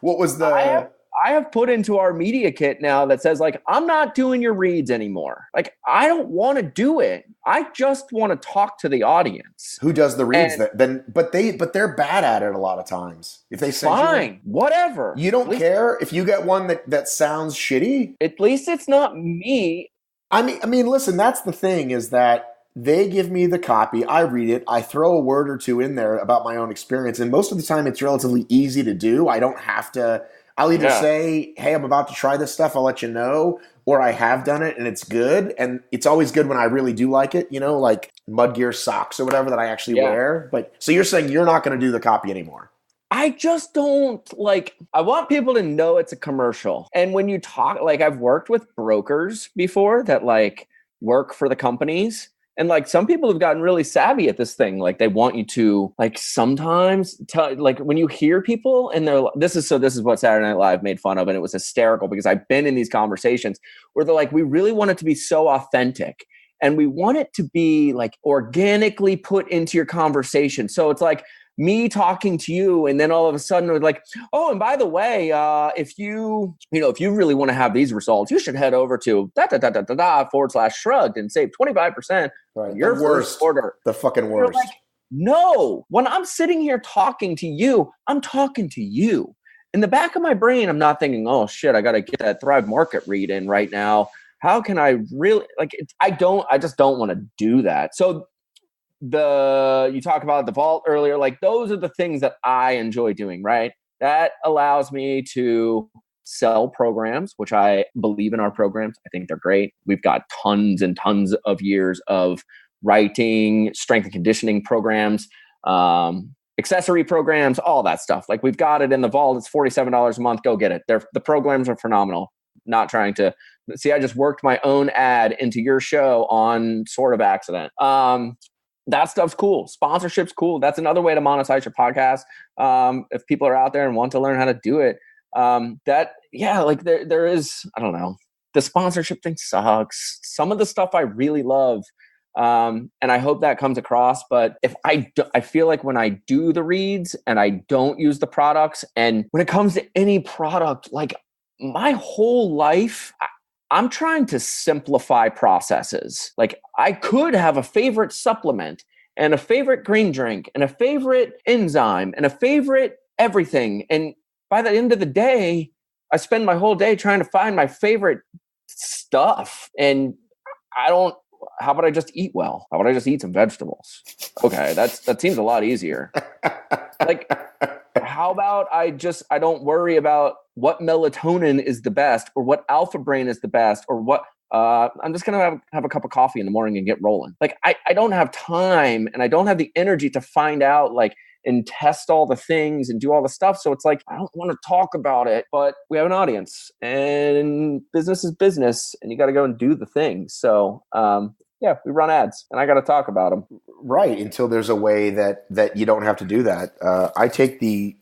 what was the... I have put into our media kit now that says, like, I'm not doing your reads anymore. Like, I don't want to do it. I just want to talk to the audience. Who does the reads then? But they're bad at it a lot of times. If they send fine, whatever. You don't care if you get one that sounds shitty? At least it's not me. I mean, listen, that's the thing, is that they give me the copy, I read it, I throw a word or two in there about my own experience, and most of the time it's relatively easy to do. I don't have to I'll either say, hey, I'm about to try this stuff, I'll let you know, or I have done it and it's good. And it's always good when I really do like it, you know, like Mudgear socks or whatever that I actually wear. But so you're saying you're not going to do the copy anymore? I just don't I want people to know it's a commercial. And when you talk, I've worked with brokers before that work for the companies. And some people have gotten really savvy at this thing. They want you to sometimes tell, when you hear people and they're this is what Saturday Night Live made fun of. And it was hysterical because I've been in these conversations where they're we really want it to be so authentic and we want it to be organically put into your conversation. So it's me talking to you, and then all of a sudden we're oh, and by the way, if you really want to have these results, you should head over to /shrugged and save 25%. Right. Your first order. The fucking worst. No, when I'm sitting here talking to you, I'm talking to you. In the back of my brain, I'm not thinking, oh shit, I got to get that Thrive Market read in right now. How can I really I just don't want to do that. So you talk about the vault earlier, those are the things that I enjoy doing, right? That allows me to sell programs, which I believe in our programs. I think they're great. We've got tons and tons of years of writing, strength and conditioning programs, accessory programs, all that stuff. We've got it in the vault. It's $47 a month. Go get it. The programs are phenomenal. Not trying to see, I just worked my own ad into your show on sort of accident. That stuff's cool. Sponsorship's cool. That's another way to monetize your podcast. If people are out there and want to learn how to do it, there is, I don't know. The sponsorship thing sucks. Some of the stuff I really love. And I hope that comes across. But if I feel like when I do the reads and I don't use the products, and when it comes to any product, my whole life, I'm trying to simplify processes. I could have a favorite supplement and a favorite green drink and a favorite enzyme and a favorite everything. And by the end of the day, I spend my whole day trying to find my favorite stuff. And how about I just eat well? How about I just eat some vegetables? Okay, that seems a lot easier. How about I don't worry about what melatonin is the best or what alpha brain is the best or what I'm just going to have a cup of coffee in the morning and get rolling. I don't have time and I don't have the energy to find out and test all the things and do all the stuff. So it's I don't want to talk about it, but we have an audience and business is business and you got to go and do the things. So, we run ads and I got to talk about them. Right. Until there's a way that you don't have to do that. I take the,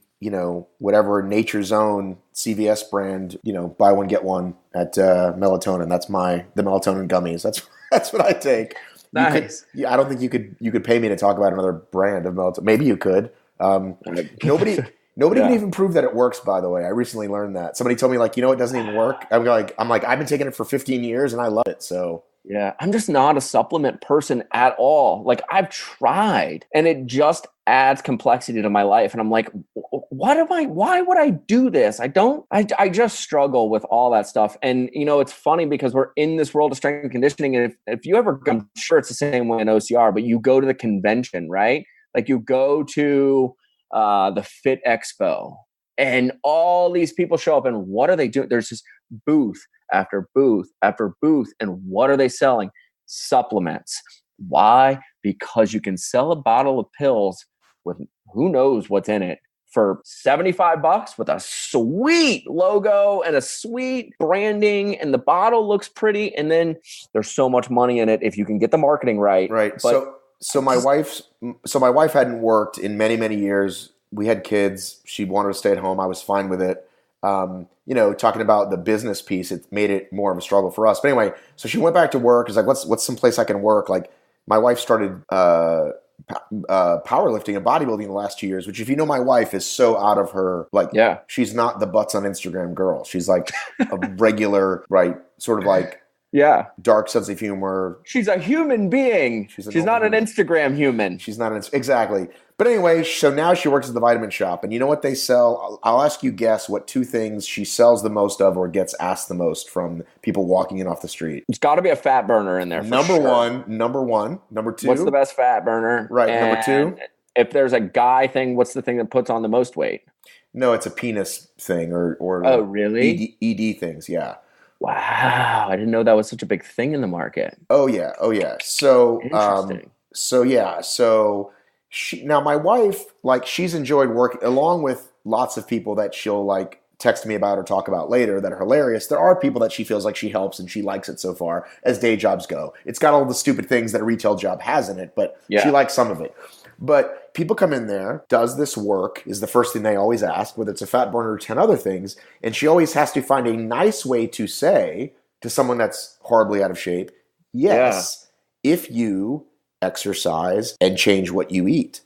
whatever Nature's Own CVS brand, buy one, get one at melatonin. That's the melatonin gummies. That's what I take. Nice. I don't think you could pay me to talk about another brand of melatonin. Maybe you could. Nobody can even prove that it works, by the way. I recently learned that. Somebody told me it doesn't even work. I'm like, I've been taking it for 15 years and I love it. So yeah, I'm just not a supplement person at all. I've tried and it just adds complexity to my life. And I'm like, why would I do this? I just struggle with all that stuff. And, it's funny because we're in this world of strength and conditioning. And if you ever, I'm sure it's the same way in OCR, but you go to the convention, right? You go to the Fit Expo and all these people show up and what are they doing? There's just booth after booth after booth. And what are they selling? Supplements. Why? Because you can sell a bottle of pills with who knows what's in it for $75 with a sweet logo and a sweet branding and the bottle looks pretty. And then there's so much money in it if you can get the marketing right. Right. But so my wife hadn't worked in many, many years. We had kids. She wanted to stay at home. I was fine with it. Talking about the business piece, it made it more of a struggle for us. But anyway, so she went back to work. It's what's some place I can work? My wife started powerlifting and bodybuilding in the last 2 years, which if you know my wife is so out of her, she's not the butts on Instagram girl. She's a regular, right, sort of dark sense of humor. She's a human being. She's not an Instagram human. She's not exactly. But anyway, so now she works at the vitamin shop. And you know what they sell? I'll ask you guess what two things she sells the most of or gets asked the most from people walking in off the street. There's got to be a fat burner in there. Number one. Number two. What's the best fat burner? Right. Number two. if there's a guy thing, what's the thing that puts on the most weight? No, it's a penis thing or oh, really? ED things. Yeah. Wow. I didn't know that was such a big thing in the market. Oh yeah. So, Interesting. So now my wife, like, she's enjoyed working along with lots of people that she'll like text me about or talk about later that are hilarious. There are people that she feels like she helps and she likes it so far as day jobs go. It's got all the stupid things that a retail job has in it, but she likes some of it. But people come in there, does this work is the first thing they always ask, whether it's a fat burner or 10 other things. And she always has to find a nice way to say to someone that's horribly out of shape, yes, if you exercise and change what you eat.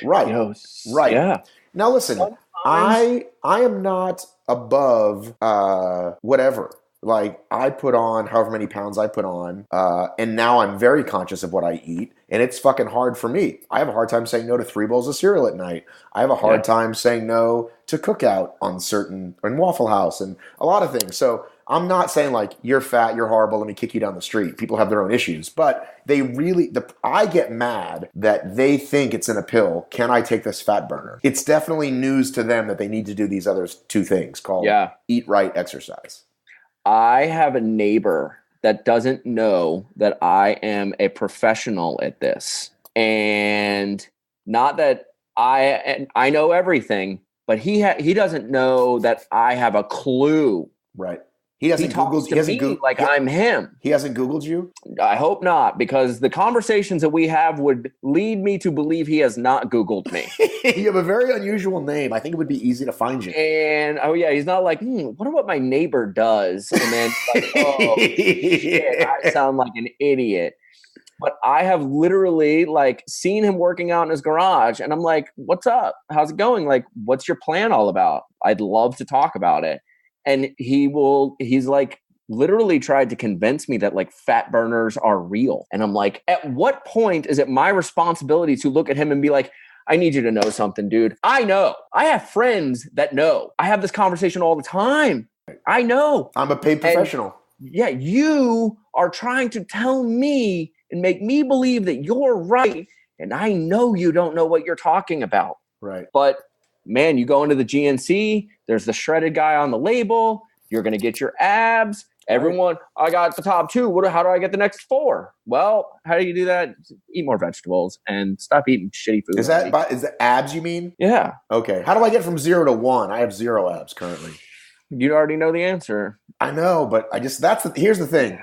Right. Right. Yeah. Now listen, I am not above whatever. Like, I put on however many pounds I put on, and now I'm very conscious of what I eat, and it's fucking hard for me. I have a hard time saying no to 3 bowls of cereal at night. I have a hard time saying no to cookout in Waffle House and a lot of things. So I'm not saying like, you're fat, you're horrible, let me kick you down the street. People have their own issues, but I get mad that they think it's in a pill. Can I take this fat burner? It's definitely news to them that they need to do these other 2 things called eat right, exercise. I have a neighbor that doesn't know that I am a professional at this. And not that I know everything, but he doesn't know that I have a clue. Right. He hasn't Googled I'm him. He hasn't Googled you? I hope not, because the conversations that we have would lead me to believe he has not Googled me. You have a very unusual name. I think it would be easy to find you. And he's not like, wonder what my neighbor does. And then like, oh shit, I sound like an idiot. But I have literally like seen him working out in his garage, and I'm like, what's up? How's it going? Like, what's your plan all about? I'd love to talk about it. And he's like literally tried to convince me that like fat burners are real. And I'm like, at what point is it my responsibility to look at him and be like, I need you to know something, dude. I know. I have friends that know. I have this conversation all the time. I know. I'm a paid professional. And you are trying to tell me and make me believe that you're right. And I know you don't know what you're talking about. Right. But man, you go into the GNC, there's the shredded guy on the label. You're going to get your abs. Everyone, I got the top 2. How do I get the next 4? Well, how do you do that? Eat more vegetables and stop eating shitty food. Is that abs you mean? Yeah. Okay. How do I get from 0 to 1? I have 0 abs currently. You already know the answer. I know, but here's the thing.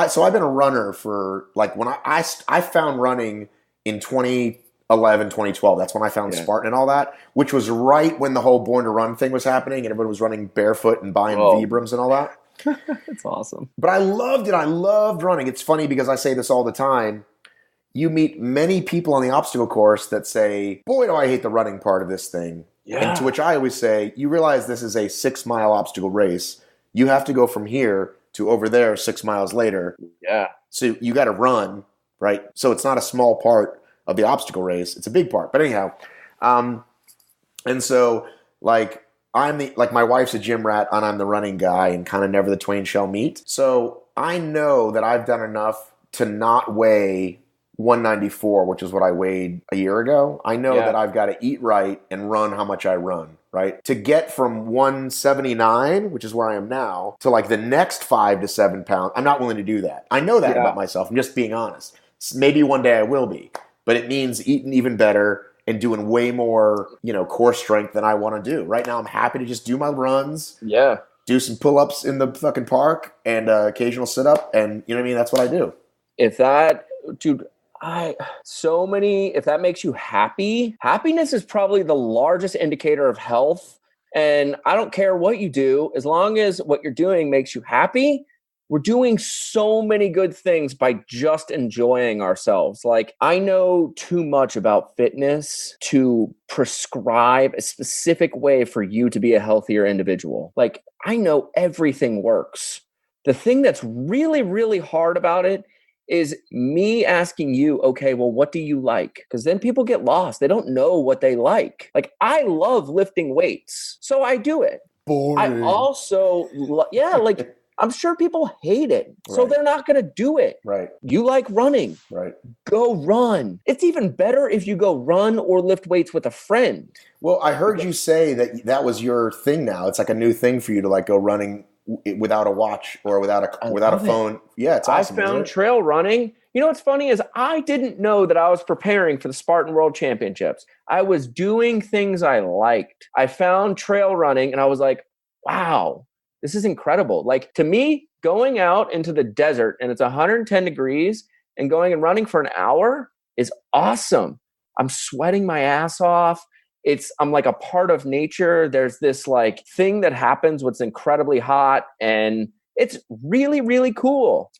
So I've been a runner for like when I found running in 2011, 2012. That's when I found Spartan and all that, which was right when the whole Born to Run thing was happening and everyone was running barefoot and buying Vibrams and all that. That's awesome. But I loved it. I loved running. It's funny because I say this all the time. You meet many people on the obstacle course that say, boy, do I hate the running part of this thing. Yeah. And to which I always say, you realize this is a 6-mile obstacle race. You have to go from here to over there 6 miles later. Yeah. So you got to run, right? So it's not a small part of the obstacle race. It's a big part. But anyhow, and so like my wife's a gym rat and I'm the running guy and kind of never the twain shall meet. So I know that I've done enough to not weigh 194, which is what I weighed a year ago. I know that I've got to eat right and run how much I run, right? To get from 179, which is where I am now, to like the next 5 to 7 pounds, I'm not willing to do that. I know that about myself. I'm just being honest. Maybe one day I will be, but it means eating even better and doing way more, core strength than I want to do. Right now I'm happy to just do my runs. Yeah. Do some pull-ups in the fucking park and occasional sit-up, and you know what I mean? That's what I do. If that makes you happy, happiness is probably the largest indicator of health. And I don't care what you do, as long as what you're doing makes you happy. We're doing so many good things by just enjoying ourselves. Like, I know too much about fitness to prescribe a specific way for you to be a healthier individual. Like, I know everything works. The thing that's really, really hard about it is me asking you, okay, well, what do you like? Because then people get lost. They don't know what they like. Like, I love lifting weights, so I do it. Boring. I also, I'm sure people hate it. So Right. they're not going to do it. Right. You like running. Right. Go run. It's even better if you go run or lift weights with a friend. Well, I heard you say that was your thing now. It's like a new thing for you to like go running without a watch or without a phone. Yeah, it's awesome. I found trail running. You know what's funny is I didn't know that I was preparing for the Spartan World Championships. I was doing things I liked. I found trail running and I was like, wow, this is incredible. Like, to me, going out into the desert and it's 110 degrees and going and running for an hour is awesome. I'm sweating my ass off. I'm like a part of nature. There's this like thing that happens what's incredibly hot and it's really, really cool.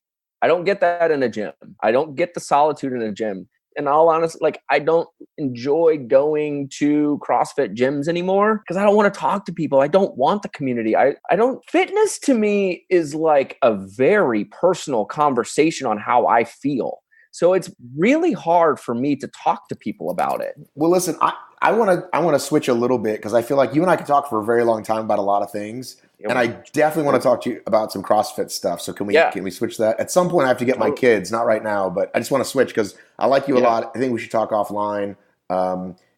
I don't get that in a gym. I don't get the solitude in a gym. In all honesty, like I don't enjoy going to CrossFit gyms anymore because I don't want to talk to people. I don't want the community. Fitness to me is like a very personal conversation on how I feel. So it's really hard for me to talk to people about it. Well, listen, I want to switch a little bit because I feel like you and I could talk for a very long time about a lot of things. And I definitely want to talk to you about some CrossFit stuff. So can we switch that? At some point I have to get my kids, not right now, but I just want to switch because I like you a lot. I think we should talk offline.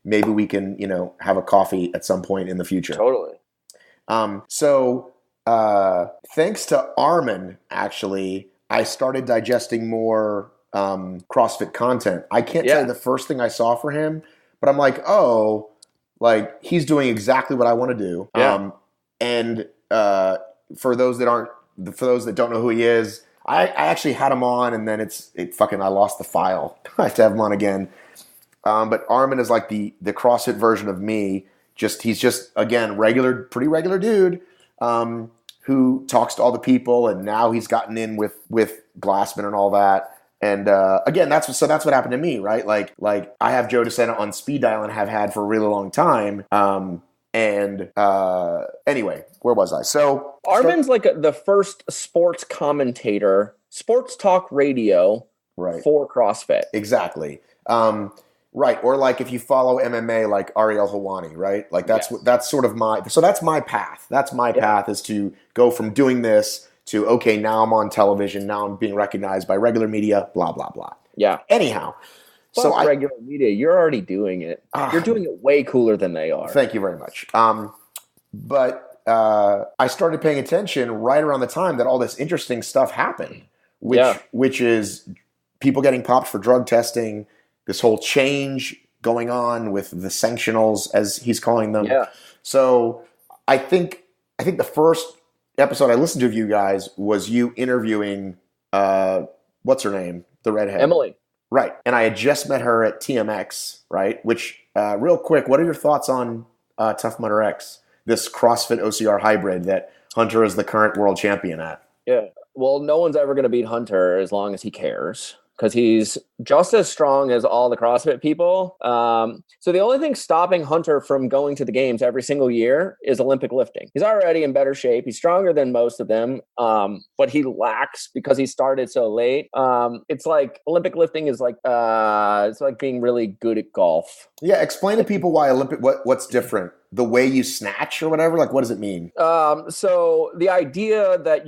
Maybe we can, have a coffee at some point in the future. Totally. So thanks to Armin, actually, I started digesting more CrossFit content. I can't tell you the first thing I saw for him, but I'm like, oh, like he's doing exactly what I want to do. Yeah. And for those that don't know who he is, I actually had him on, and then I lost the file. I have to have him on again. But Armin is like the CrossFit version of me. He's just again pretty regular dude who talks to all the people, and now he's gotten in with Glassman and all that. And again, that's what happened to me, right? Like I have Joe DeSena on speed dial and have had for a really long time. Anyway, where was I? So Armin's like the first sports commentator, sports talk radio, right, for CrossFit. Exactly. Right. Or like if you follow MMA, like Ariel Helwani, right? Like that's sort of that's my path. That's my path is to go from doing this to, okay, now I'm on television. Now I'm being recognized by regular media, blah, blah, blah. Yeah. Anyhow. So regular media, you're already doing it. You're doing it way cooler than they are. Thank you very much. But I started paying attention right around the time that all this interesting stuff happened, which is people getting popped for drug testing, this whole change going on with the sanctionals, as he's calling them. Yeah. So I think the first episode I listened to of you guys was you interviewing, what's her name? The redhead. Emily. Right. And I had just met her at TMX, right? Which, real quick, what are your thoughts on Tough Mudder X, this CrossFit OCR hybrid that Hunter is the current world champion at? Yeah. Well, no one's ever going to beat Hunter as long as he cares, because he's just as strong as all the CrossFit people. So the only thing stopping Hunter from going to the games every single year is Olympic lifting. He's already in better shape. He's stronger than most of them, but he lacks because he started so late. It's like Olympic lifting is like it's like being really good at golf. Yeah, explain to people why what's different. The way you snatch or whatever, like what does it mean? So the idea that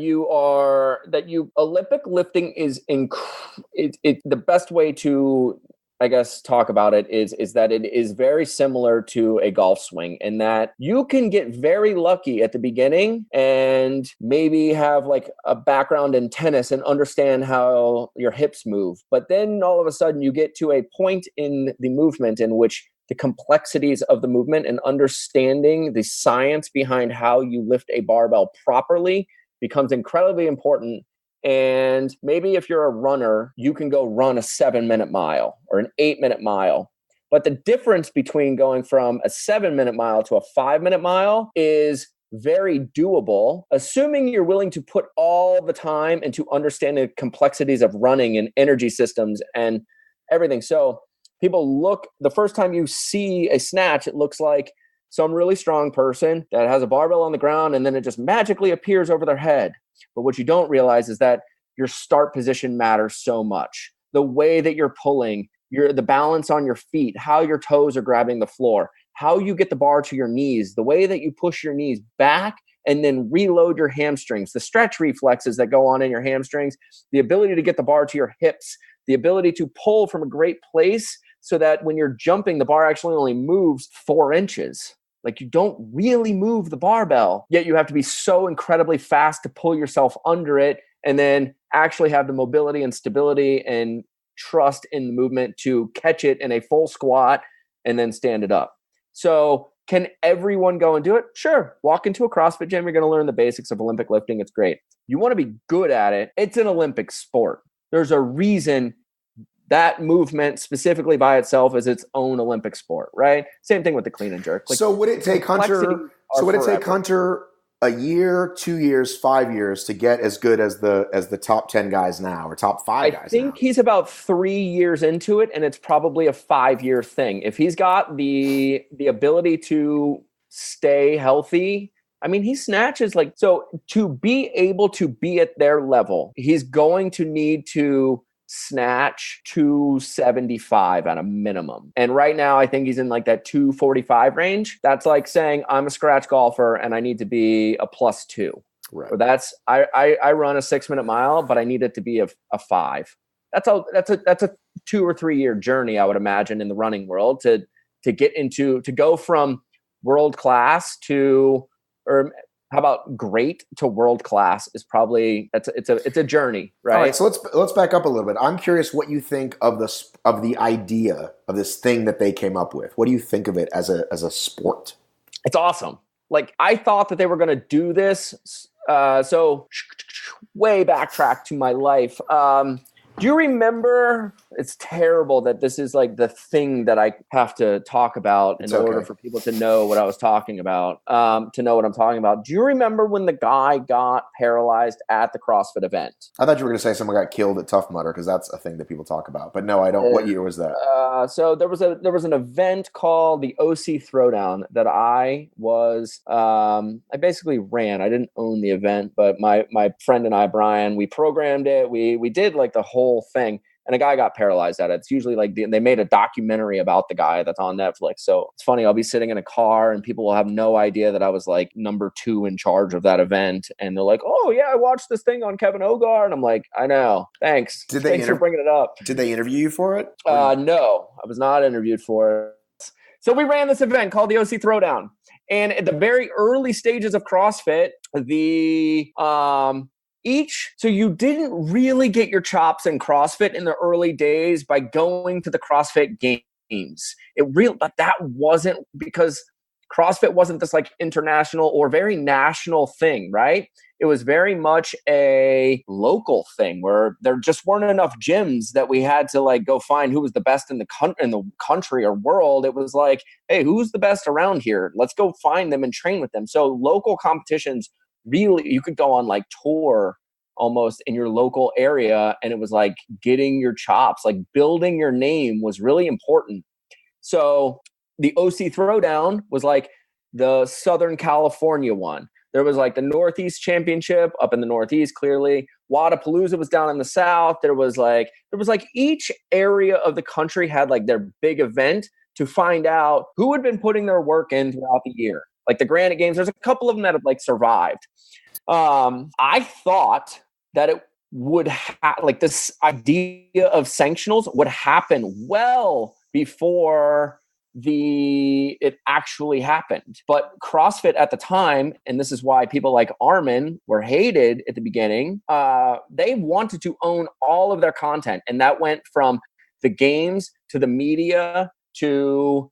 Olympic lifting is the best way to, I guess, talk about it is that it is very similar to a golf swing, in that you can get very lucky at the beginning and maybe have like a background in tennis and understand how your hips move. But then all of a sudden you get to a point in the movement in which the complexities of the movement and understanding the science behind how you lift a barbell properly becomes incredibly important. And maybe if you're a runner, you can go run a 7-minute mile or an 8-minute mile. But the difference between going from a 7-minute mile to a 5-minute mile is very doable, assuming you're willing to put all the time into understanding the complexities of running and energy systems and everything. So the first time you see a snatch, it looks like some really strong person that has a barbell on the ground and then it just magically appears over their head. But what you don't realize is that your start position matters so much. The way that you're pulling, the balance on your feet, how your toes are grabbing the floor, how you get the bar to your knees, the way that you push your knees back and then reload your hamstrings, the stretch reflexes that go on in your hamstrings, the ability to get the bar to your hips, the ability to pull from a great place so that when you're jumping, the bar actually only moves 4 inches. Like you don't really move the barbell, yet you have to be so incredibly fast to pull yourself under it and then actually have the mobility and stability and trust in the movement to catch it in a full squat and then stand it up. So can everyone go and do it? Sure. Walk into a CrossFit gym. You're going to learn the basics of Olympic lifting. It's great. You want to be good at it. It's an Olympic sport. There's a reason that movement specifically by itself is its own Olympic sport, right? Same thing with the clean and jerk. Like, so would it take Hunter a year, 2 years, 5 years to get as good as the top 10 guys now, or top 5 guys? I think he's about 3 years into it, and it's probably a 5-year thing. If he's got the ability to stay healthy, I mean, he snatches like, so to be able to be at their level, he's going to need to snatch 275 at a minimum. And right now, I think he's in like that 245 range. That's like saying I'm a scratch golfer and I need to be a +2. Right. Or that's I run a 6-minute mile, but I need it to be a 5. That's a 2 or 3 year journey, I would imagine, in the running world to get into, to go from world class to, or how about great to world class is probably, it's a journey, right? All right, so let's back up a little bit. I'm curious what you think of the idea of this thing that they came up with. What do you think of it as a sport? It's awesome. Like, I thought that they were going to do this. So way backtrack to my life. Do you remember, it's terrible that this is like the thing that I have to talk about in order for people to know what I was talking about, to know what I'm talking about. Do you remember when the guy got paralyzed at the CrossFit event? I thought you were going to say someone got killed at Tough Mudder, because that's a thing that people talk about. But no, I don't. What year was that? So there was an event called the OC Throwdown that I was, I basically ran. I didn't own the event, but my friend and I, Brian, we programmed it. We did like the whole thing, and a guy got paralyzed at it. It's usually like they made a documentary about the guy that's on Netflix. So it's funny, I'll be sitting in a car and people will have no idea that I was like number 2 in charge of that event, and they're like, "Oh yeah, I watched this thing on Kevin Ogar," and I'm like, "I know, thanks. Thanks for bringing it up." Did they interview you for it? No, I was not interviewed for it. So we ran this event called the OC Throwdown, and at the very early stages of CrossFit, so you didn't really get your chops in CrossFit in the early days by going to the CrossFit Games. That wasn't, because CrossFit wasn't this like international or very national thing, right? It was very much a local thing where there just weren't enough gyms that we had to like go find who was the best in the country or world. It was like, hey, who's the best around here? Let's go find them and train with them. So local competitions, really, you could go on like tour almost in your local area, and it was like getting your chops, like building your name was really important. So the OC Throwdown was like the Southern California one. There was like the Northeast Championship up in the Northeast, clearly. Wadapalooza was down in the South. There was like each area of the country had like their big event to find out who had been putting their work in throughout the year. Like the Granite Games, there's a couple of them that have like survived. I thought that it would like this idea of sanctionals would happen well before it actually happened. But CrossFit at the time, and this is why people like Armin were hated at the beginning, they wanted to own all of their content. And that went from the games to the media to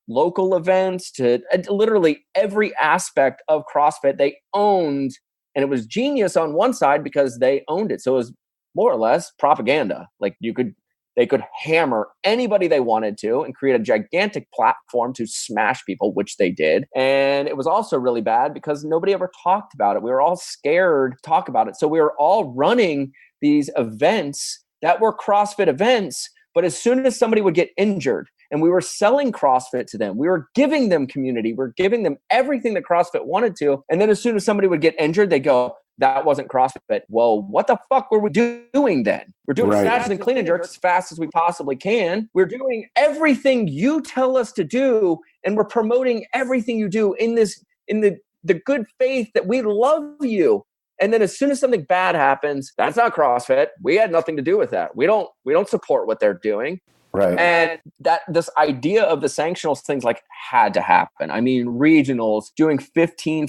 local events to literally every aspect of CrossFit they owned. And it was genius on one side because they owned it. So it was more or less propaganda. Like they could hammer anybody they wanted to and create a gigantic platform to smash people, which they did. And it was also really bad because nobody ever talked about it. We were all scared to talk about it. So we were all running these events that were CrossFit events. But as soon as somebody would get injured, and we were selling CrossFit to them, we were giving them community, we're giving them everything that CrossFit wanted to. And then as soon as somebody would get injured, they go, that wasn't CrossFit. Well, what the fuck were we doing then? We're doing snatches and clean and jerks as fast as we possibly can. We're doing everything you tell us to do, and we're promoting everything you do in the the good faith that we love you. And then as soon as something bad happens, that's not CrossFit. We had nothing to do with that. We don't support what they're doing. Right. And that this idea of the sanctionals things like had to happen. I mean, regionals, doing 15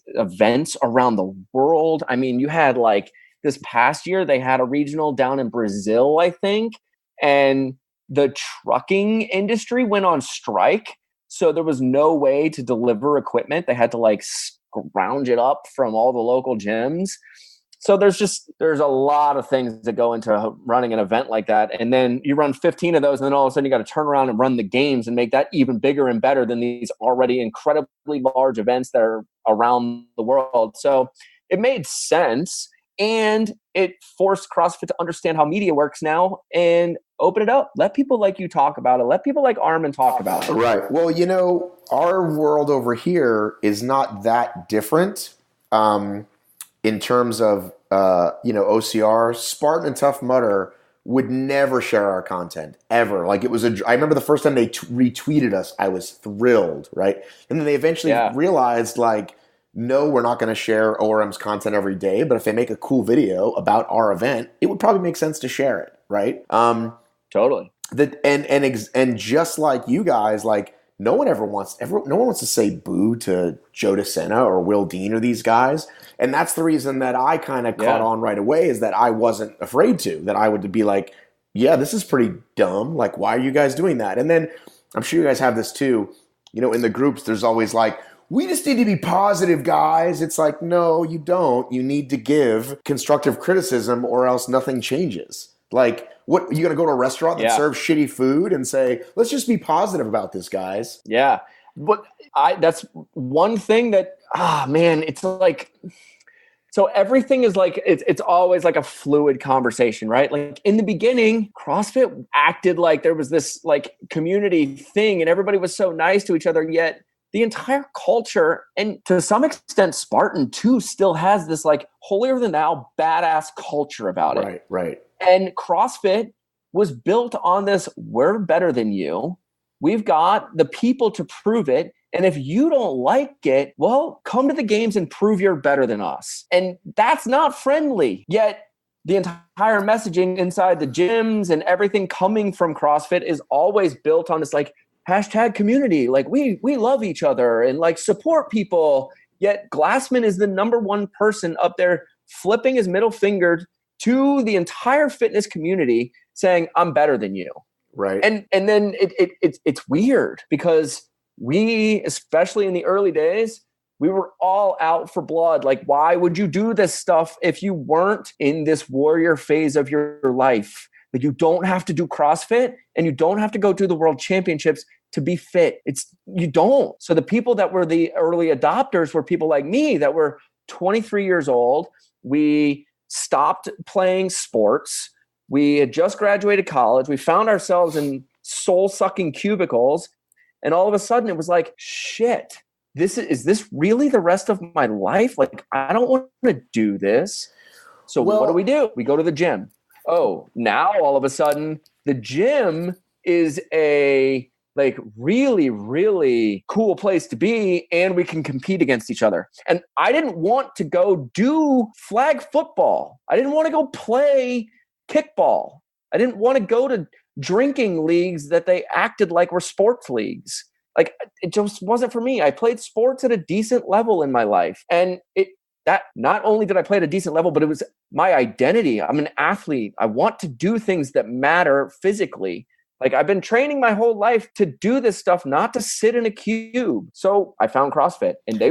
events around the world. I mean, you had like this past year, they had a regional down in Brazil, I think, and the trucking industry went on strike. So there was no way to deliver equipment. They had to like scrounge it up from all the local gyms. So there's a lot of things that go into running an event like that. And then you run 15 of those, and then all of a sudden you got to turn around and run the games and make that even bigger and better than these already incredibly large events that are around the world. So it made sense, and it forced CrossFit to understand how media works now and open it up. Let people like you talk about it. Let people like Armin talk about it. Right. Well, our world over here is not that different. In terms of, OCR, Spartan and Tough Mudder would never share our content, ever. Like, it was I remember the first time they retweeted us, I was thrilled, right? And then they eventually realized, like, no, we're not going to share ORM's content every day, but if they make a cool video about our event, it would probably make sense to share it, right? Totally. And just like you guys, like, no one wants to say boo to Joe DeSena or Will Dean or these guys. And that's the reason that I kind of caught on right away, is that I wasn't afraid to, that I would be like, yeah, this is pretty dumb. Like, why are you guys doing that? And then I'm sure you guys have this too. In the groups, there's always like, we just need to be positive, guys. It's like, no, you don't. You need to give constructive criticism or else nothing changes. Like, what, are you going to go to a restaurant that serves shitty food and say, let's just be positive about this, guys? Yeah. But that's one thing that, it's like, so everything is like, it's always like a fluid conversation, right? Like in the beginning, CrossFit acted like there was this like community thing and everybody was so nice to each other, yet the entire culture, and to some extent Spartan too, still has this like holier than thou badass culture about it. Right. And CrossFit was built on this, we're better than you. We've got the people to prove it. And if you don't like it, well, come to the games and prove you're better than us. And that's not friendly. Yet the entire messaging inside the gyms and everything coming from CrossFit is always built on this like hashtag community. Like we love each other and like support people. Yet Glassman is the number one person up there flipping his middle finger to the entire fitness community saying, I'm better than you. Right. And then it's weird because we, especially in the early days, we were all out for blood. Like, why would you do this stuff if you weren't in this warrior phase of your life? Like, you don't have to do CrossFit and you don't have to go to the world championships to be fit. You don't. So the people that were the early adopters were people like me that were 23 years old. We stopped playing sports. We had just graduated college. We found ourselves in soul-sucking cubicles. And all of a sudden it was like, shit, is this really the rest of my life? Like, I don't want to do this. So what do? We go to the gym. Oh, now all of a sudden the gym is a like really, really cool place to be, and we can compete against each other. And I didn't want to go do flag football. I didn't want to go play kickball. I didn't want to go to drinking leagues that they acted like were sports leagues. Like, it just wasn't for me. I played sports at a decent level in my life. And that not only did I play at a decent level, but it was my identity. I'm an athlete. I want to do things that matter physically. Like, I've been training my whole life to do this stuff, not to sit in a cube. So I found CrossFit, and they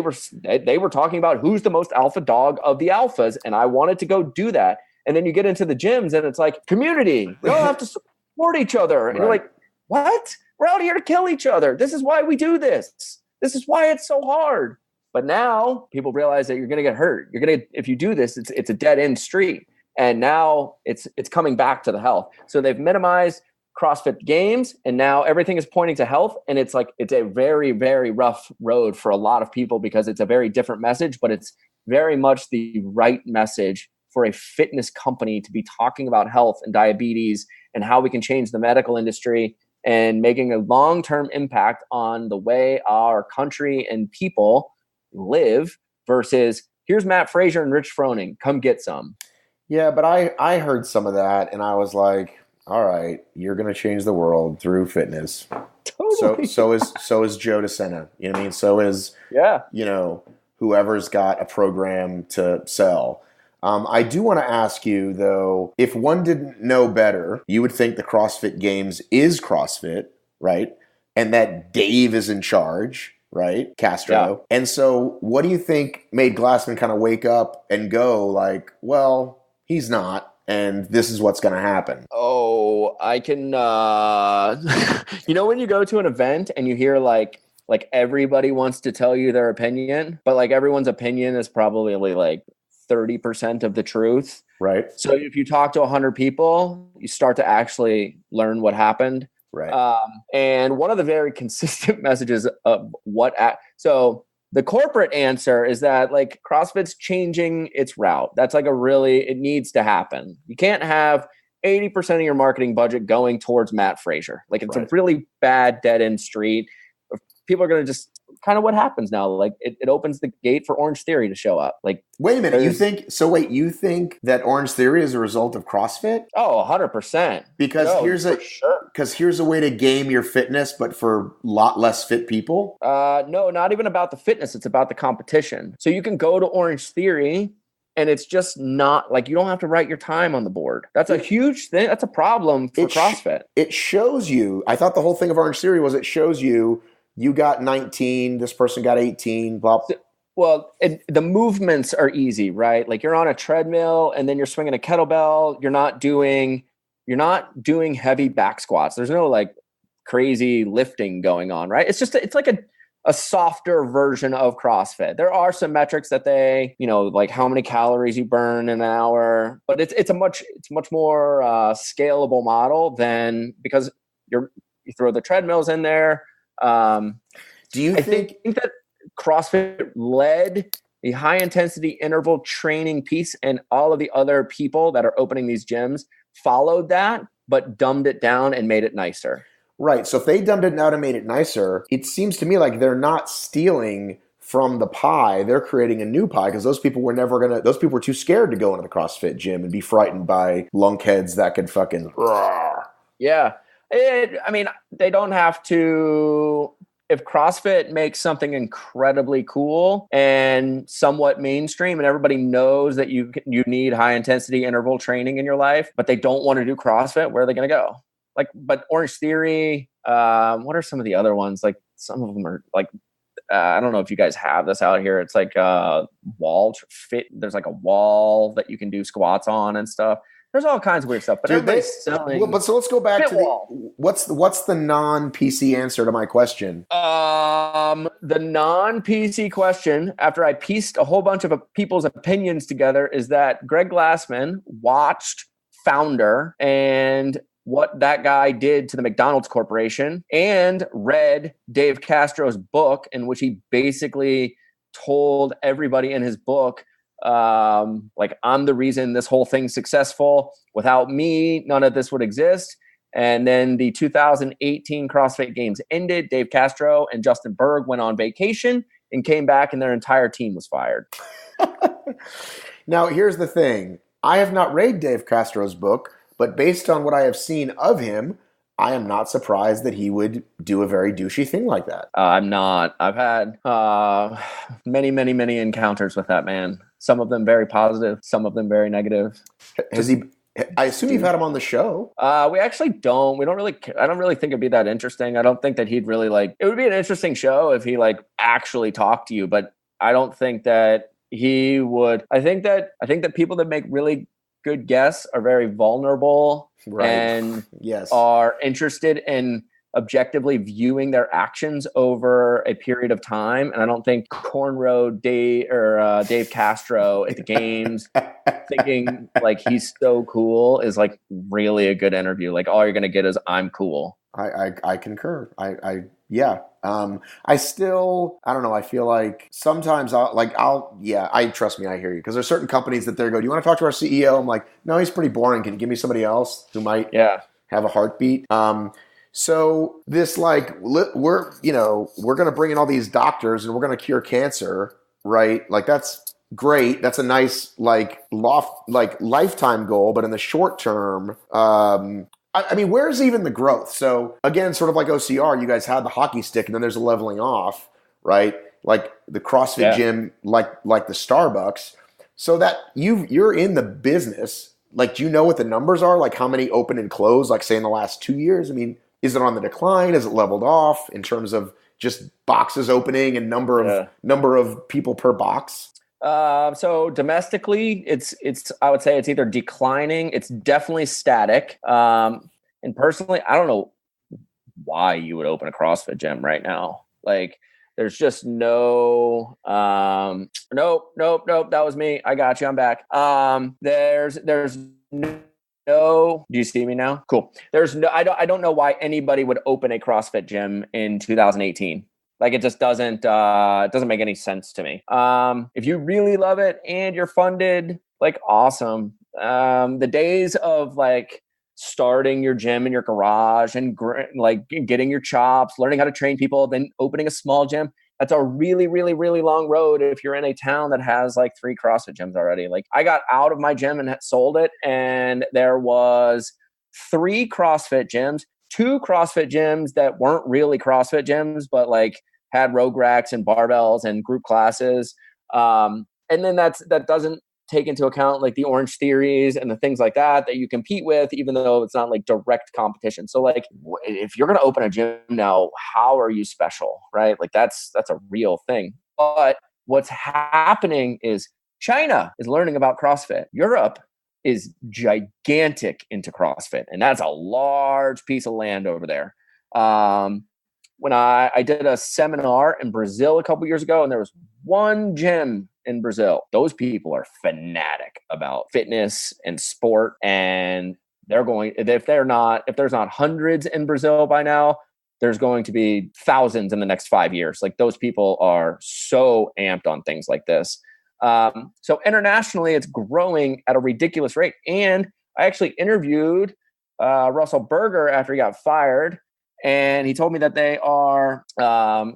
were talking about who's the most alpha dog of the alphas. And I wanted to go do that. And then you get into the gyms and it's like community. We all have to support each other. And you're like, what? We're out here to kill each other. This is why we do this. This is why it's so hard. But now people realize that you're going to get hurt. If you do this, it's a dead end street. And now it's coming back to the health. So they've minimized CrossFit games, and now everything is pointing to health. And it's a very, very rough road for a lot of people because it's a very different message, but it's very much the right message for a fitness company to be talking about health and diabetes and how we can change the medical industry and making a long-term impact on the way our country and people live versus here's Matt Frazier and Rich Froning. Come get some. Yeah, but I heard some of that and I was like, all right, you're going to change the world through fitness. Totally. So is Joe DeSena. You know what I mean? So is, whoever's got a program to sell. I do want to ask you, though, if one didn't know better, you would think the CrossFit Games is CrossFit, right? And that Dave is in charge, right? Castro. Yeah. And so what do you think made Glassman kind of wake up and go like, well, he's not, and this is what's going to happen? Oh, I can, when you go to an event and you hear like everybody wants to tell you their opinion, but like everyone's opinion is probably like 30% of the truth. Right. So if you talk to 100 people, you start to actually learn what happened. Right. And one of the very consistent messages of so the corporate answer is that like CrossFit's changing its route. That's like it needs to happen. You can't have 80% of your marketing budget going towards Matt Frazier. Like it's a really bad dead end street. People are going to just kind of what happens now. Like it opens the gate for Orange Theory to show up. Like, wait a minute. You think that Orange Theory is a result of CrossFit? Oh, 100%. Because here's a way to game your fitness, but for a lot less fit people. No, not even about the fitness. It's about the competition. So you can go to Orange Theory and it's just not like, you don't have to write your time on the board. That's a huge thing. That's a problem for CrossFit. It shows you, I thought the whole thing of Orange Theory was it shows you got 19, this person got 18, blah. Well, the movements are easy, right? Like you're on a treadmill and then you're swinging a kettlebell. You're not doing heavy back squats. There's no like crazy lifting going on, right? It's like a softer version of CrossFit. There are some metrics that they, like how many calories you burn in an hour, but it's a much more scalable model than, because you throw the treadmills in there. Do you think that CrossFit led the high intensity interval training piece, and all of the other people that are opening these gyms followed that, but dumbed it down and made it nicer? Right. So if they dumbed it down and made it nicer, it seems to me like they're not stealing from the pie. They're creating a new pie because those people were those people were too scared to go into the CrossFit gym and be frightened by lunkheads that could fucking. Yeah. They don't have to. If CrossFit makes something incredibly cool and somewhat mainstream, and everybody knows that you need high intensity interval training in your life, but they don't want to do CrossFit, where are they going to go? Like, but Orange Theory, what are some of the other ones? Like some of them are like, I don't know if you guys have this out here. It's like wall fit. There's like a wall that you can do squats on and stuff. There's all kinds of weird stuff, but everybody's selling. But so let's go back to what's the non-PC answer to my question? The non-PC question, after I pieced a whole bunch of people's opinions together, is that Greg Glassman watched Founder and what that guy did to the McDonald's Corporation, and read Dave Castro's book, in which he basically told everybody in his book, like, I'm the reason this whole thing's successful. Without me, none of this would exist. And then the 2018 CrossFit Games ended. Dave Castro and Justin Berg went on vacation and came back, and their entire team was fired. Now, here's the thing. I have not read Dave Castro's book, but based on what I have seen of him, I am not surprised that he would do a very douchey thing like that. I'm not. I've had many, many, many encounters with that man. Some of them very positive, some of them very negative. I assume you've had him on the show. We actually don't. I don't really think it'd be that interesting. I don't think that he'd really it would be an interesting show if he actually talked to you, but I don't think that he would. I think that people that make really good guests are very vulnerable, right, and are interested in objectively viewing their actions over a period of time. And I don't think Cornrow Dave Castro at the games thinking he's so cool is really a good interview. All you're going to get is I'm cool. I concur. I still, I don't know. I feel like sometimes trust me, I hear you. Because there's certain companies that they go, do you want to talk to our CEO? I'm like, no, he's pretty boring. Can you give me somebody else who might have a heartbeat? So this we're going to bring in all these doctors and we're going to cure cancer. right? Like that's great. That's a nice lifetime goal. But in the short term, I mean, where's even the growth? So again, sort of like OCR, you guys had the hockey stick, and then there's a leveling off, right? Like the CrossFit gym, like the Starbucks. So that you're in the business. Like, do you know what the numbers are? Like how many open and close? Like say in the last 2 years. I mean, is it on the decline? Is it leveled off in terms of just boxes opening and number of people per box? So domestically, it's I would say it's either declining. It's definitely static. And personally, I don't know why you would open a CrossFit gym right now. Like, there's just nope. That was me. I got you. I'm back. There's no. Do you see me now? Cool. There's no. I don't know why anybody would open a CrossFit gym in 2018. Like, it just doesn't make any sense to me. If you really love it and you're funded, like, awesome. The days of like starting your gym in your garage and like getting your chops, learning how to train people, then opening a small gym, that's a really, really, really long road if you're in a town that has like 3 CrossFit gyms already. Like, I got out of my gym and sold it, and there was 3 CrossFit gyms, 2 CrossFit gyms that weren't really CrossFit gyms, but like had rogue racks and barbells and group classes. And then that doesn't take into account like the Orange Theories and the things like that you compete with, even though it's not like direct competition. So like, if you're going to open a gym now, how are you special, right? Like that's a real thing. But what's happening is China is learning about CrossFit. Europe is gigantic into CrossFit, and that's a large piece of land over there. When I did a seminar in Brazil a couple years ago, and there was one gym in Brazil. Those people are fanatic about fitness and sport, and if there's not hundreds in Brazil by now, there's going to be thousands in the next 5 years. Like, those people are so amped on things like this. So internationally, it's growing at a ridiculous rate. And I actually interviewed Russell Berger after he got fired. And he told me that they are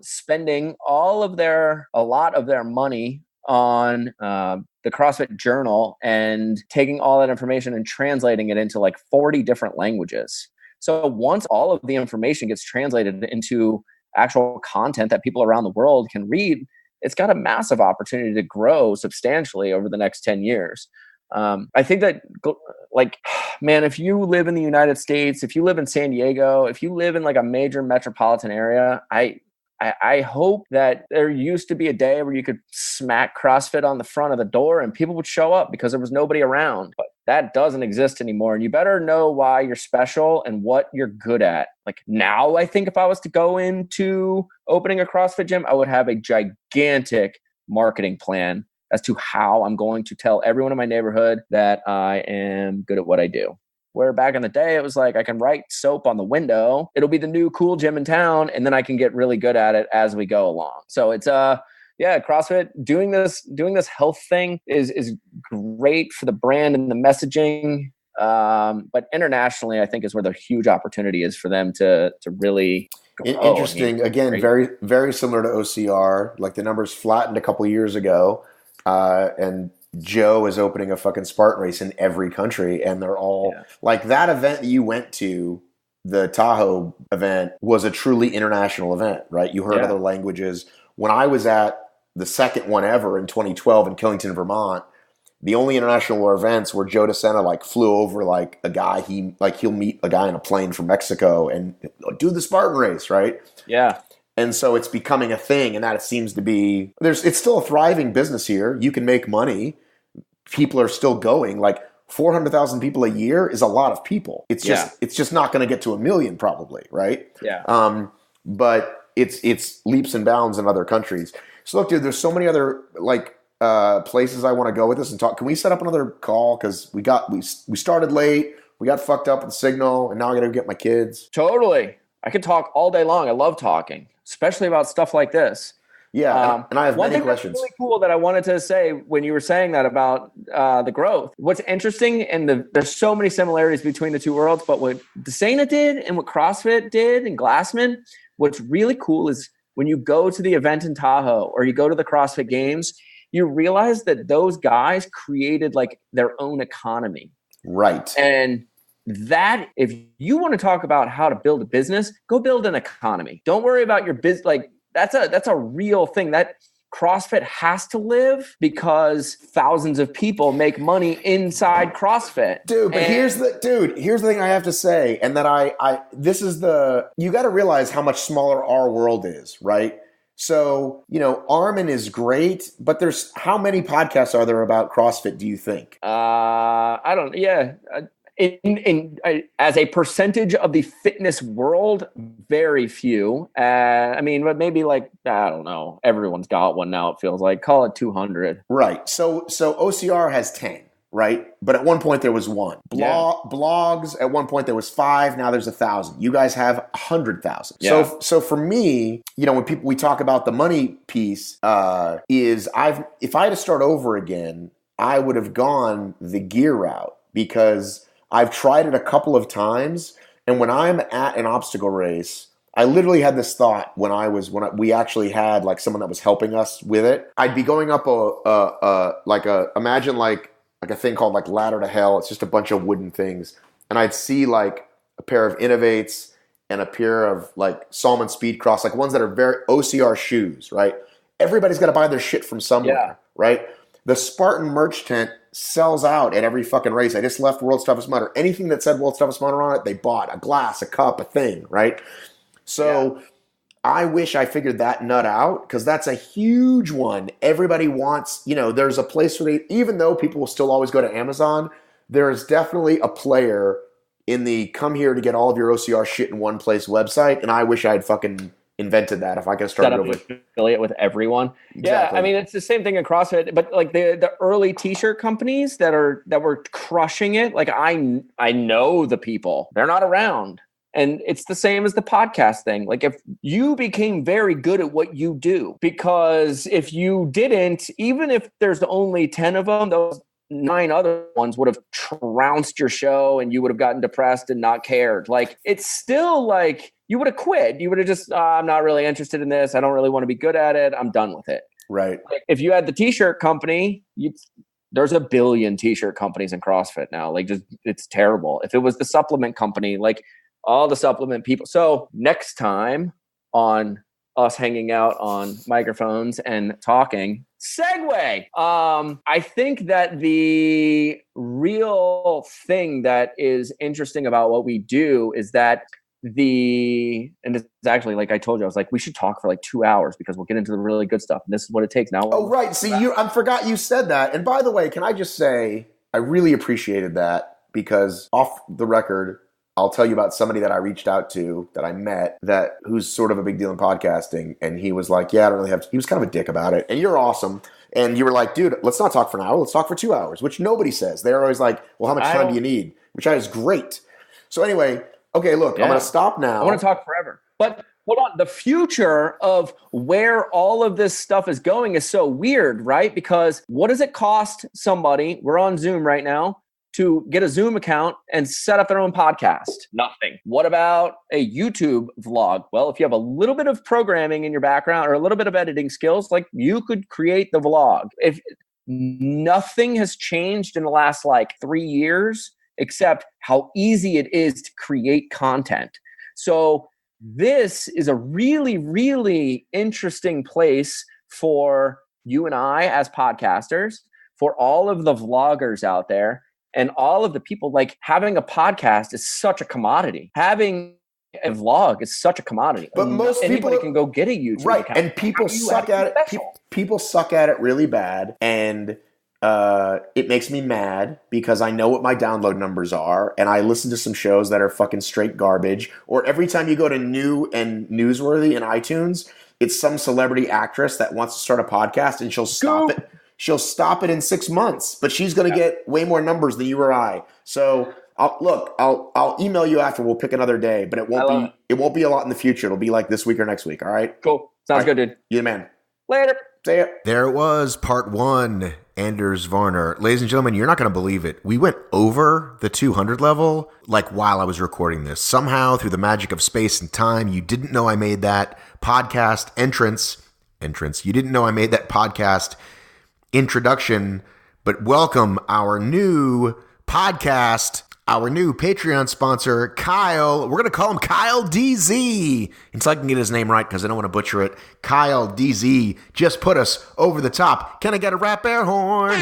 spending a lot of their money on the CrossFit Journal and taking all that information and translating it into like 40 different languages. So once all of the information gets translated into actual content that people around the world can read, it's got a massive opportunity to grow substantially over the next 10 years. I think that, like, man, if you live in the United States, if you live in San Diego, if you live in like a major metropolitan area, I hope that there used to be a day where you could smack CrossFit on the front of the door and people would show up because there was nobody around. But that doesn't exist anymore. And you better know why you're special and what you're good at. Like, now, I think if I was to go into opening a CrossFit gym, I would have a gigantic marketing plan as to how I'm going to tell everyone in my neighborhood that I am good at what I do. Where back in the day, it was like, I can write soap on the window. It'll be the new cool gym in town. And then I can get really good at it as we go along. So it's, CrossFit doing this health thing is great for the brand and the messaging. But internationally, I think is where the huge opportunity is for them to really grow. Interesting. Again, very, very similar to OCR. Like, the numbers flattened a couple years ago. And Joe is opening a fucking Spartan race in every country, and they're all like, that event that you went to, the Tahoe event, was a truly international event, right? You heard other languages. When I was at the second one ever in 2012 in Killington, Vermont, the only international events where Joe DeSena like flew over like a guy, he'll meet a guy in a plane from Mexico and do the Spartan race, right? Yeah. And so it's becoming a thing, and that it seems to be it's still a thriving business here. You can make money. People are still going. Like, 400,000 people a year is a lot of people. It's just not going to get to 1 million probably, right? Yeah. But it's leaps and bounds in other countries. So look, dude, there's so many other like places I want to go with this and talk. Can we set up another call? Because we started late, we got fucked up with the signal, and now I got to get my kids. Totally. I could talk all day long. I love talking, especially about stuff like this. Yeah, and I have many questions. That's really cool that I wanted to say when you were saying that about the growth. What's interesting, and there's so many similarities between the two worlds, but what DeSena did and what CrossFit did and Glassman, what's really cool is when you go to the event in Tahoe or you go to the CrossFit Games, you realize that those guys created like their own economy. Right. And that, if you want to talk about how to build a business, go build an economy. Don't worry about your business. Like that's a real thing. That CrossFit has to live because thousands of people make money inside CrossFit. Dude, but here's the thing I have to say, and that you got to realize how much smaller our world is, right? So, Armin is great, but how many podcasts are there about CrossFit, do you think? I don't, yeah. As a percentage of the fitness world, very few. But maybe like, I don't know. Everyone's got one now, it feels like. Call it 200. Right. So OCR has 10, right? But at one point there was 1. Blogs, at one point there was 5. Now there's 1,000. You guys have 100,000. Yeah. So for me, when we talk about the money piece, if I had to start over again, I would have gone the gear route because I've tried it a couple of times, and when I'm at an obstacle race, I literally had this thought when we actually had like someone that was helping us with it. I'd be going up imagine like a thing called like Ladder to Hell. It's just a bunch of wooden things, and I'd see like a pair of Innovates and a pair of like Salmon Speedcross, like ones that are very OCR shoes, right? Everybody's got to buy their shit from somewhere, right? The Spartan merch tent sells out at every fucking race. I just left World's Toughest Mudder. Anything that said World's Toughest Mudder on it, they bought. A glass, a cup, a thing, right? So I wish I figured that nut out because that's a huge one. Everybody wants, there's a place where even though people will still always go to Amazon, there is definitely a player in the come here to get all of your OCR shit in one place website, and I wish I had fucking invented that if I could start over. Affiliate with everyone. Exactly. Yeah, it's the same thing in CrossFit, but like the early t-shirt companies that were crushing it, like I know the people. They're not around. And it's the same as the podcast thing. Like if you became very good at what you do, because if you didn't, even if there's only 10 of them, those 9 other ones would have trounced your show and you would have gotten depressed and not cared. Like it's still like you would have quit. You would have just, I'm not really interested in this. I don't really want to be good at it. I'm done with it. Right. Like if you had the t-shirt company, there's a billion t-shirt companies in CrossFit now. Like just, it's terrible. If it was the supplement company, like all the supplement people. So next time on us hanging out on microphones and talking, segue. I think that the real thing that is interesting about what we do is that and it's actually like I told you, I was like, we should talk for like 2 hours because we'll get into the really good stuff. And this is what it takes now. Oh, right. See, I forgot you said that. And by the way, can I just say, I really appreciated that because off the record, I'll tell you about somebody that I reached out to that I met who's sort of a big deal in podcasting. And he was like, yeah, I don't really he was kind of a dick about it. And you're awesome. And you were like, dude, let's not talk for an hour. Let's talk for 2 hours, which nobody says. They're always like, well, how much time do you need? Which is great. So anyway, okay, look, I'm going to stop now. I want to talk forever. But hold on. The future of where all of this stuff is going is so weird, right? Because what does it cost somebody? We're on Zoom right now. To get a Zoom account and set up their own podcast? Nothing. What about a YouTube vlog? Well, if you have a little bit of programming in your background or a little bit of editing skills, like you could create the vlog. If nothing has changed in the last like 3 years, except how easy it is to create content. So this is a really, really interesting place for you and I as podcasters, for all of the vloggers out there. And all of the people, like having a podcast is such a commodity. Having a vlog is such a commodity. But most anybody people can go get a YouTube account. And people suck at it. People suck at it really bad, and it makes me mad because I know what my download numbers are, and I listen to some shows that are fucking straight garbage. Or every time you go to new and newsworthy in iTunes, it's some celebrity actress that wants to start a podcast, and she'll stop it. She'll stop it in 6 months, but she's going to get way more numbers than you or I. So I'll email you after. We'll pick another day, but it won't be a lot in the future. It'll be like this week or next week. All right. Cool. Sounds good, dude. You the man. Later. See ya. There it was, part 1, Anders Varner. Ladies and gentlemen, you're not going to believe it. We went over the 200 level, like while I was recording this. Somehow, through the magic of space and time, you didn't know I made that podcast entrance. You didn't know I made that podcast introduction, but welcome our new podcast, our new Patreon sponsor, Kyle. We're going to call him Kyle DZ until I can get his name right because I don't want to butcher it. Kyle DZ just put us over the top. Can I get a rap air horn?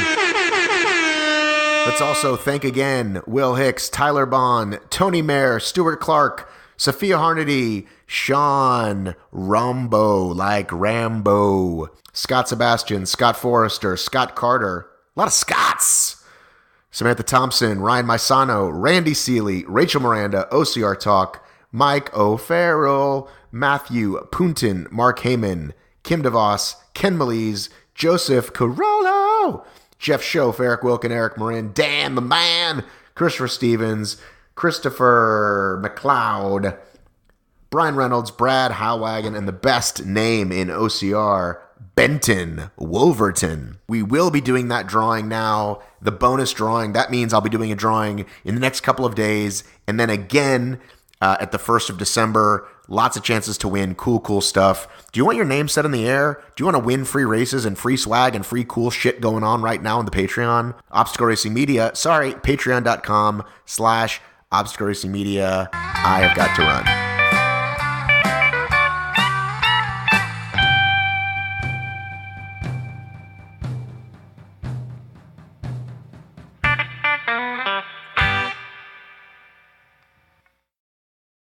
Let's also thank again Will Hicks, Tyler Bond, Tony Mayer, Stuart Clark, Sophia Harnedy, Sean Rumbo, like Rambo, Scott Sebastian, Scott Forrester, Scott Carter, a lot of Scotts, Samantha Thompson, Ryan Maisano, Randy Seeley, Rachel Miranda, OCR Talk, Mike O'Farrell, Matthew Punton, Mark Heyman, Kim DeVos, Ken Melise, Joseph Carollo, Jeff Schoaf, Eric Wilkin, Eric Marin, Dan the Man, Christopher Stevens, Christopher McLeod, Brian Reynolds, Brad Howwagon, and the best name in OCR, Benton Wolverton. We will be doing that drawing now, the bonus drawing. That means I'll be doing a drawing in the next couple of days, and then again at the 1st of December. Lots of chances to win cool stuff. Do you want your name set in the air? Do you want to win free races and free swag and free cool shit going on right now on the Patreon? Obstacle Racing Media, patreon.com/Obstacle Racing Media. I have got to run.